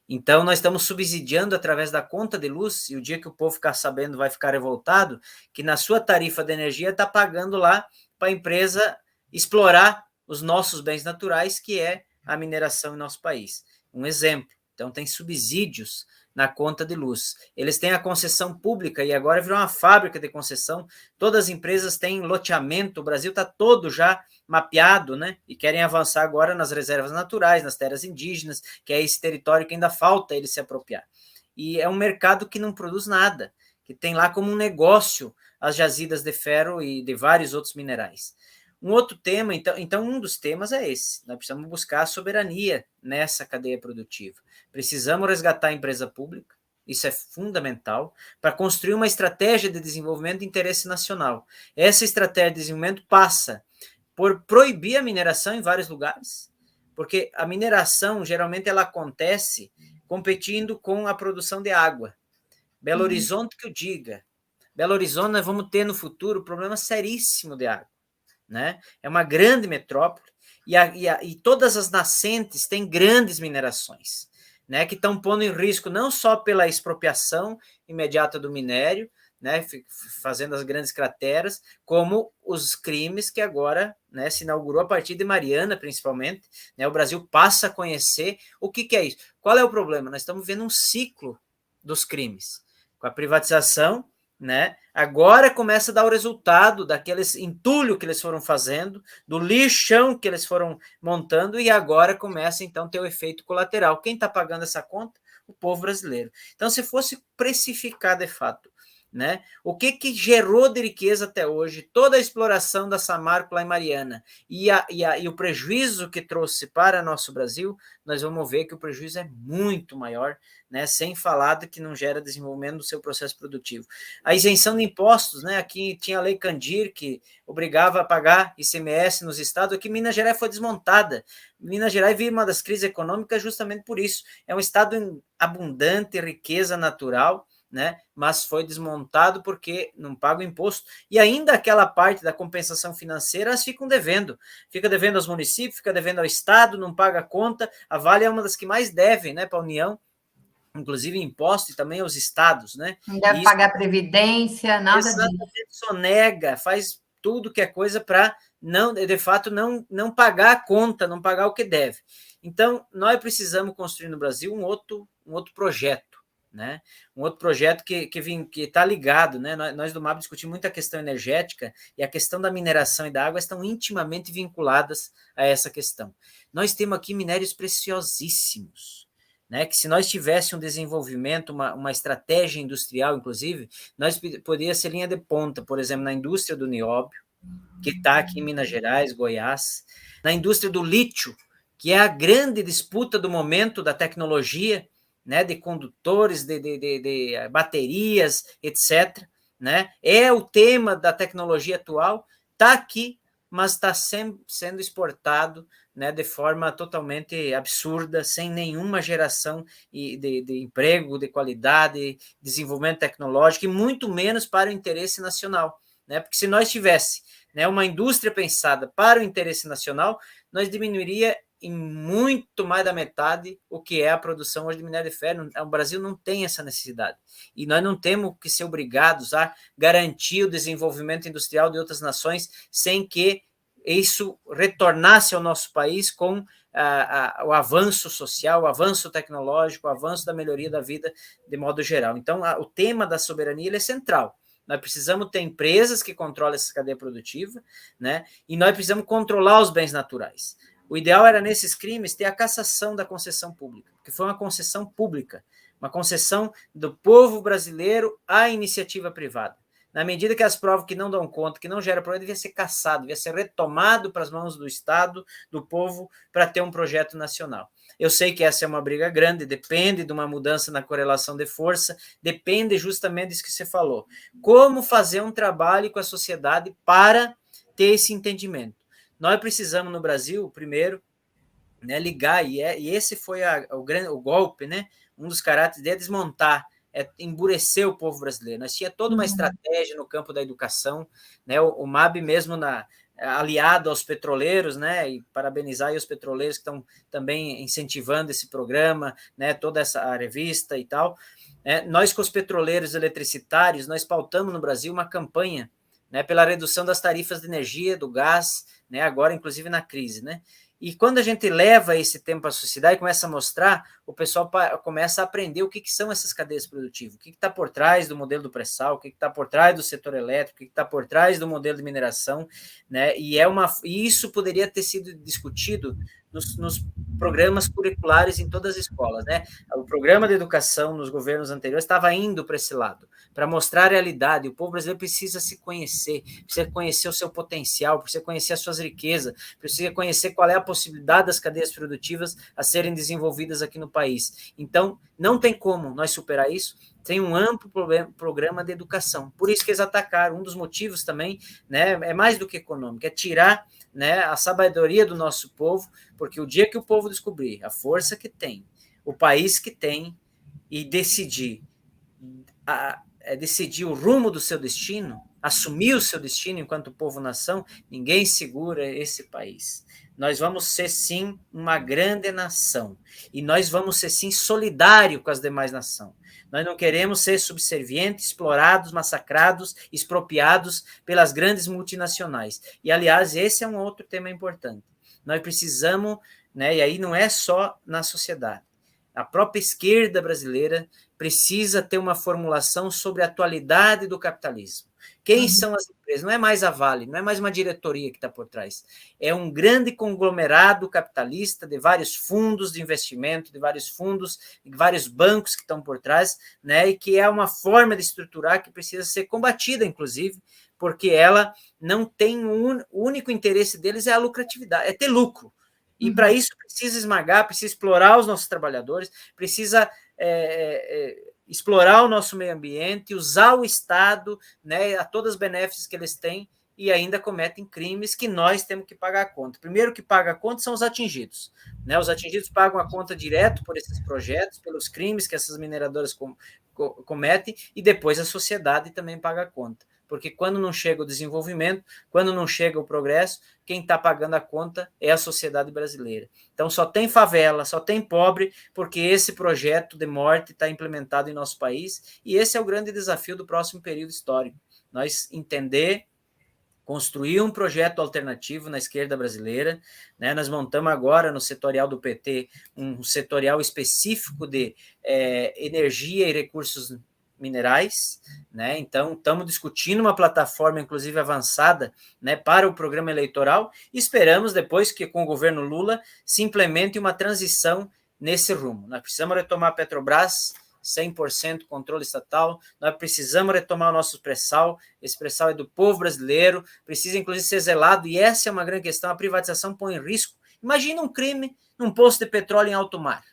Então, nós estamos subsidiando através da conta de luz, e o dia que o povo ficar sabendo vai ficar revoltado, que na sua tarifa de energia está pagando lá para a empresa explorar os nossos bens naturais, que é a mineração em nosso país. Um exemplo. Então, tem subsídios na conta de luz. Eles têm a concessão pública e agora virou uma fábrica de concessão. Todas as empresas têm loteamento, o Brasil está todo já mapeado, né? E querem avançar agora nas reservas naturais, nas terras indígenas, que é esse território que ainda falta ele se apropriar. E é um mercado que não produz nada, que tem lá como um negócio as jazidas de ferro e de vários outros minerais. Um outro tema, então um dos temas é esse. Nós precisamos buscar a soberania nessa cadeia produtiva. Precisamos resgatar a empresa pública, isso é fundamental, para construir uma estratégia de desenvolvimento de interesse nacional. Essa estratégia de desenvolvimento passa por proibir a mineração em vários lugares, porque a mineração, geralmente, ela acontece competindo com a produção de água. Belo Horizonte que eu diga. Belo Horizonte nós vamos ter no futuro problema seríssimo de água. Né? É uma grande metrópole e todas as nascentes têm grandes minerações, né, que estão pondo em risco não só pela expropriação imediata do minério, né, fazendo as grandes crateras, como os crimes que agora, né, se inaugurou a partir de Mariana, principalmente, né, o Brasil passa a conhecer o que é isso. Qual é o problema? Nós estamos vendo um ciclo dos crimes, com a privatização, né? Agora começa a dar o resultado daqueles entulho que eles foram fazendo, do lixão que eles foram montando, e agora começa então a ter o efeito colateral. Quem está pagando essa conta? O povo brasileiro. Então, se fosse precificar de fato, né, o que gerou de riqueza até hoje, toda a exploração da Samarco lá em Mariana e o prejuízo que trouxe para nosso Brasil, nós vamos ver que o prejuízo é muito maior, né, sem falar de que não gera desenvolvimento do seu processo produtivo. A isenção de impostos, né, aqui tinha a Lei Candir, que obrigava a pagar ICMS nos estados, aqui Minas Gerais foi desmontada. Minas Gerais vive uma das crises econômicas justamente por isso. É um estado em abundante riqueza natural, né, mas foi desmontado porque não paga o imposto, e ainda aquela parte da compensação financeira elas ficam devendo, fica devendo aos municípios, fica devendo ao estado, não paga a conta. A Vale é uma das que mais devem, né, para a União, inclusive impostos, e também aos estados, né? Não deve pagar previdência, nada disso. Sonega, faz tudo que é coisa para não, de fato, não pagar a conta, não pagar o que deve. Então, nós precisamos construir no Brasil um outro projeto, né? Um outro projeto que está ligado, né? Nós do MAB discutimos muito a questão energética, e a questão da mineração e da água estão intimamente vinculadas a essa questão. Nós temos aqui minérios preciosíssimos, né? Que se nós tivéssemos um desenvolvimento, uma estratégia industrial, inclusive, nós poderíamos ser linha de ponta, por exemplo, na indústria do nióbio, que está aqui em Minas Gerais, Goiás, na indústria do lítio, que é a grande disputa do momento da tecnologia, né, de condutores, de baterias, etc. Né? É o tema da tecnologia atual, está aqui, mas está sendo exportado, né, de forma totalmente absurda, sem nenhuma geração de emprego, de qualidade, desenvolvimento tecnológico, e muito menos para o interesse nacional. Né? Porque se nós tivéssemos, né, uma indústria pensada para o interesse nacional, nós diminuiria em muito mais da metade o que é a produção hoje de minério de ferro. O Brasil não tem essa necessidade. E nós não temos que ser obrigados a garantir o desenvolvimento industrial de outras nações sem que isso retornasse ao nosso país com o avanço social, o avanço tecnológico, o avanço da melhoria da vida de modo geral. Então, o tema da soberania ele é central. Nós precisamos ter empresas que controlam essa cadeia produtiva, né? E nós precisamos controlar os bens naturais. O ideal era, nesses crimes, ter a cassação da concessão pública, porque foi uma concessão pública, uma concessão do povo brasileiro à iniciativa privada. Na medida que as provas que não dão conta, que não geram problema, devia ser cassado, devia ser retomado para as mãos do Estado, do povo, para ter um projeto nacional. Eu sei que essa é uma briga grande, depende de uma mudança na correlação de força, depende justamente disso que você falou. Como fazer um trabalho com a sociedade para ter esse entendimento? Nós precisamos, no Brasil, primeiro, né, ligar, e esse foi o golpe, né, um dos caráteres de desmontar, endurecer o povo brasileiro. Nós tinha toda uma estratégia no campo da educação, né, o MAB mesmo aliado aos petroleiros, né, e parabenizar aí os petroleiros que estão também incentivando esse programa, né, toda essa revista e tal. Nós com os petroleiros eletricitários, nós pautamos no Brasil uma campanha, né, pela redução das tarifas de energia, do gás, né, agora inclusive na crise, né. E quando a gente leva esse tempo à sociedade e começa a mostrar, o pessoal começa a aprender o que são essas cadeias produtivas, o que está por trás do modelo do pré-sal, o que está por trás do setor elétrico, o que está por trás do modelo de mineração, né? E isso poderia ter sido discutido nos programas curriculares em todas as escolas, né? O programa de educação nos governos anteriores estava indo para esse lado, para mostrar a realidade. O povo brasileiro precisa se conhecer, precisa conhecer o seu potencial, precisa conhecer as suas riquezas, precisa conhecer qual é a possibilidade das cadeias produtivas a serem desenvolvidas aqui no país. Então, não tem como nós superar isso sem um amplo programa de educação. Por isso que eles atacaram. Um dos motivos também, né, é mais do que econômico, é tirar, né, a sabedoria do nosso povo, porque o dia que o povo descobrir a força que tem, o país que tem, e decidir o rumo do seu destino, assumir o seu destino enquanto povo-nação, ninguém segura esse país. Nós vamos ser, sim, uma grande nação. E nós vamos ser, sim, solidários com as demais nações. Nós não queremos ser subservientes, explorados, massacrados, expropriados pelas grandes multinacionais. E, aliás, esse é um outro tema importante. Nós precisamos, né, e aí não é só na sociedade. A própria esquerda brasileira precisa ter uma formulação sobre a atualidade do capitalismo. Quem são as empresas? Não é mais a Vale, não é mais uma diretoria que está por trás. É um grande conglomerado capitalista de vários fundos de investimento, de vários fundos, de vários bancos que estão por trás, né? E que é uma forma de estruturar que precisa ser combatida, inclusive, porque ela não tem o único interesse deles é a lucratividade, é ter lucro. E para isso precisa esmagar, precisa explorar os nossos trabalhadores, precisa explorar o nosso meio ambiente, usar o Estado, né, a todos os benefícios que eles têm, e ainda cometem crimes que nós temos que pagar a conta. Primeiro que paga a conta são os atingidos, né? Os atingidos pagam a conta direto por esses projetos, pelos crimes que essas mineradoras cometem, e depois a sociedade também paga a conta. Porque quando não chega o desenvolvimento, quando não chega o progresso, quem está pagando a conta é a sociedade brasileira. Então, só tem favela, só tem pobre, porque esse projeto de morte está implementado em nosso país, e esse é o grande desafio do próximo período histórico. Nós entender, construir um projeto alternativo na esquerda brasileira, né? Nós montamos agora no setorial do PT um setorial específico de energia e recursos minerais, né? Então, estamos discutindo uma plataforma, inclusive avançada, né, para o programa eleitoral, e esperamos depois que com o governo Lula se implemente uma transição nesse rumo. Nós precisamos retomar a Petrobras, 100% controle estatal, nós precisamos retomar o nosso pré-sal, esse pré-sal é do povo brasileiro, precisa inclusive ser zelado, e essa é uma grande questão, a privatização põe em risco. Imagina um crime num poço de petróleo em alto mar,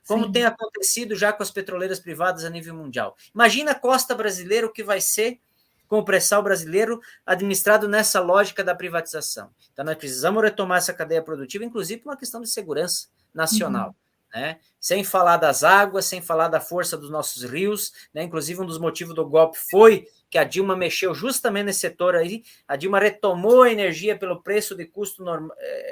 como Sim. tem acontecido já com as petroleiras privadas a nível mundial. Imagina a costa brasileira, o que vai ser com o pré-sal brasileiro administrado nessa lógica da privatização. Então, nós precisamos retomar essa cadeia produtiva, inclusive por uma questão de segurança nacional. Né? Sem falar das águas, sem falar da força dos nossos rios, né? Inclusive um dos motivos do golpe foi que a Dilma mexeu justamente nesse setor aí, a Dilma retomou a energia pelo preço de custo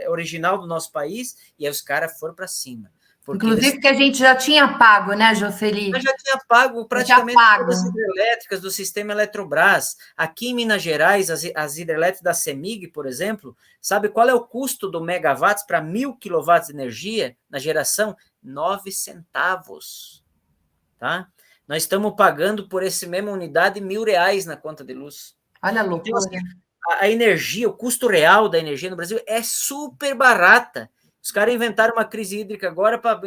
original do nosso país, e aí os caras foram para cima. Inclusive que a gente já tinha pago, né, Jocely? Já tinha pago praticamente todas as hidrelétricas do sistema Eletrobras. Aqui em Minas Gerais, as hidrelétricas da CEMIG, por exemplo, sabe qual é o custo do megawatts para 1.000 kW de energia na geração? 9 centavos. Tá? Nós estamos pagando por essa mesma unidade R$1.000 na conta de luz. Olha a loucura. Então, assim, a energia, o custo real da energia no Brasil é super barata. Os caras inventaram uma crise hídrica agora para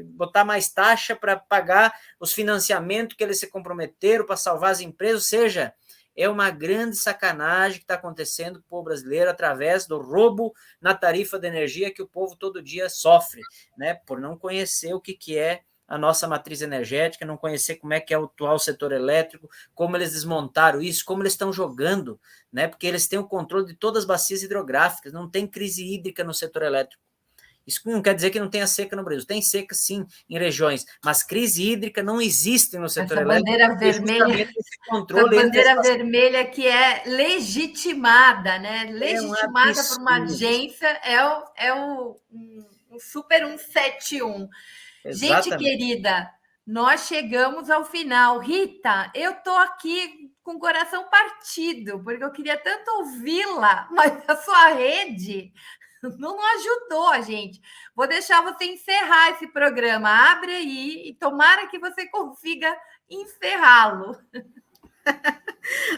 botar mais taxa para pagar os financiamentos que eles se comprometeram para salvar as empresas, ou seja, é uma grande sacanagem que está acontecendo com o povo brasileiro através do roubo na tarifa de energia que o povo todo dia sofre, né? Por não conhecer o que é a nossa matriz energética, não conhecer como é que é o atual setor elétrico, como eles desmontaram isso, como eles estão jogando, né? Porque eles têm o controle de todas as bacias hidrográficas, não tem crise hídrica no setor elétrico. Isso não quer dizer que não tenha seca no Brasil. Tem seca, sim, em regiões, mas crise hídrica não existe no setor elétrico. Bandeira vermelha, essa bandeira vermelha que é legitimada, né? Legitimada por uma agência, é o Super 171. Exatamente. Gente querida, nós chegamos ao final. Rita, eu estou aqui com o coração partido, porque eu queria tanto ouvi-la, mas a sua rede não ajudou a gente. Vou deixar você encerrar esse programa. Abre aí e tomara que você consiga encerrá-lo.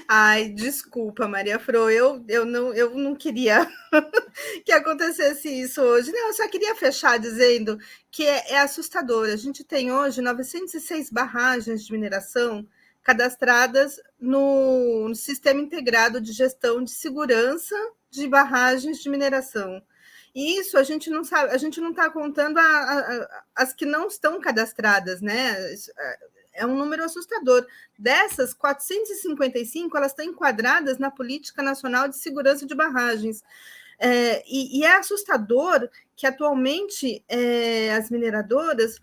Ai, desculpa, Maria Fro, eu não queria que acontecesse isso hoje. Não, eu só queria fechar dizendo que é assustador. A gente tem hoje 906 barragens de mineração cadastradas no Sistema Integrado de Gestão de Segurança de Barragens de Mineração. E isso a gente não sabe, a gente não está contando as que não estão cadastradas, né? É um número assustador. Dessas, 455, elas estão enquadradas na Política Nacional de Segurança de Barragens. E é assustador que, atualmente, as mineradoras,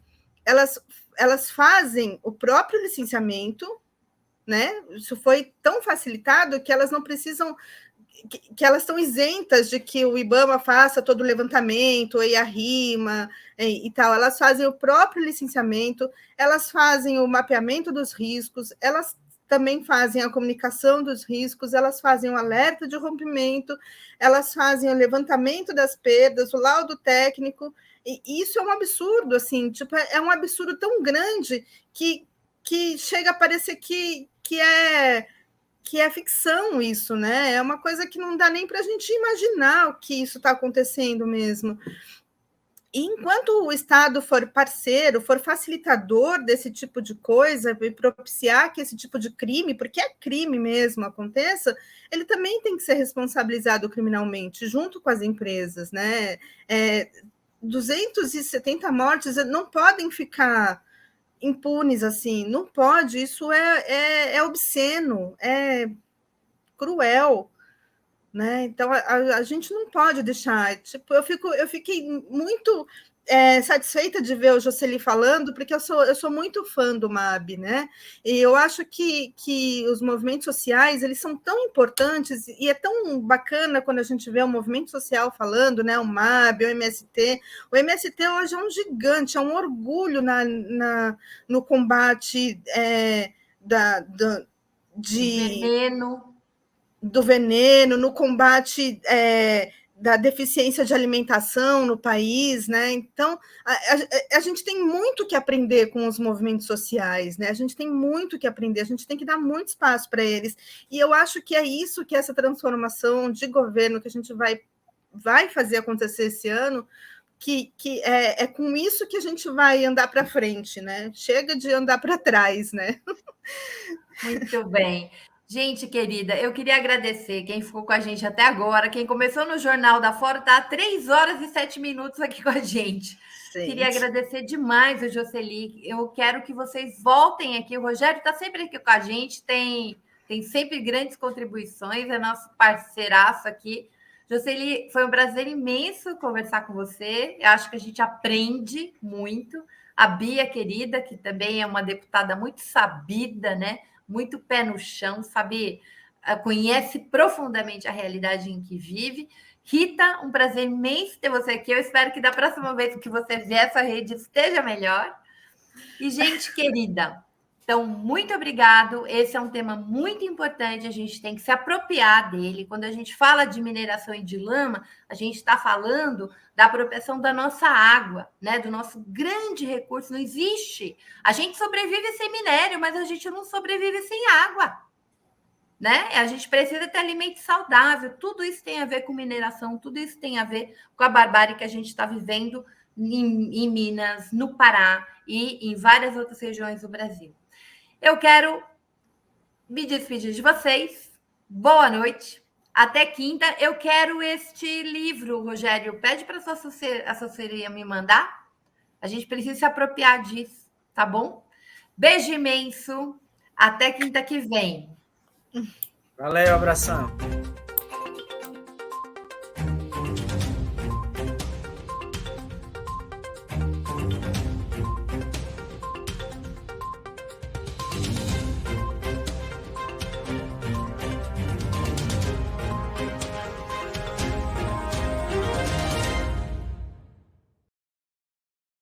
elas fazem o próprio licenciamento, né? Isso foi tão facilitado que elas não precisam... que elas estão isentas de que o IBAMA faça todo o levantamento, e a RIMA e tal. Elas fazem o próprio licenciamento, elas fazem o mapeamento dos riscos, elas também fazem a comunicação dos riscos, elas fazem o alerta de rompimento, elas fazem o levantamento das perdas, o laudo técnico, e isso é um absurdo, assim, tipo, é um absurdo tão grande que chega a parecer que é ficção isso, né? É uma coisa que não dá nem para a gente imaginar o que isso está acontecendo mesmo. E enquanto o Estado for parceiro, for facilitador desse tipo de coisa, e propiciar que esse tipo de crime, porque é crime mesmo, aconteça, ele também tem que ser responsabilizado criminalmente, junto com as empresas, né? 270 mortes não podem ficar impunes assim, não pode, isso é obsceno, é cruel, né? Então a gente não pode deixar. Tipo, eu fiquei muito satisfeita de ver o Jocely falando, porque eu sou muito fã do MAB, né? E eu acho que os movimentos sociais eles são tão importantes e é tão bacana quando a gente vê o movimento social falando, né? O MAB, o MST. O MST hoje é um gigante, é um orgulho no combate do veneno, no combate da deficiência de alimentação no país, né? Então, a gente tem muito que aprender com os movimentos sociais, né? A gente tem muito que aprender, a gente tem que dar muito espaço para eles. E eu acho que é isso que essa transformação de governo que a gente vai fazer acontecer esse ano, que é com isso que a gente vai andar para frente, né? Chega de andar para trás, né? Muito bem. Gente querida, eu queria agradecer quem ficou com a gente até agora, quem começou no Jornal da Fora, está há 3 horas e 7 minutos aqui com a gente. Sim. Queria agradecer demais o Jocely. Eu quero que vocês voltem aqui. O Rogério está sempre aqui com a gente, tem sempre grandes contribuições, é nosso parceiraço aqui. Jocely, foi um prazer imenso conversar com você. Eu acho que a gente aprende muito. A Bia, querida, que também é uma deputada muito sabida, né? Muito pé no chão, sabe? Conhece profundamente a realidade em que vive. Rita, um prazer imenso ter você aqui. Eu espero que da próxima vez que você vier, essa rede esteja melhor. E, gente querida, então, muito obrigado. Esse é um tema muito importante, a gente tem que se apropriar dele. Quando a gente fala de mineração e de lama, a gente está falando da apropriação da nossa água, né? Do nosso grande recurso. Não existe. A gente sobrevive sem minério, mas a gente não sobrevive sem água, né? A gente precisa ter alimento saudável. Tudo isso tem a ver com mineração, tudo isso tem a ver com a barbárie que a gente está vivendo em Minas, no Pará e em várias outras regiões do Brasil. Eu quero me despedir de vocês. Boa noite. Até quinta. Eu quero este livro, Rogério. Pede para a sua assessoria me mandar. A gente precisa se apropriar disso, tá bom? Beijo imenso. Até quinta que vem. Valeu, abração.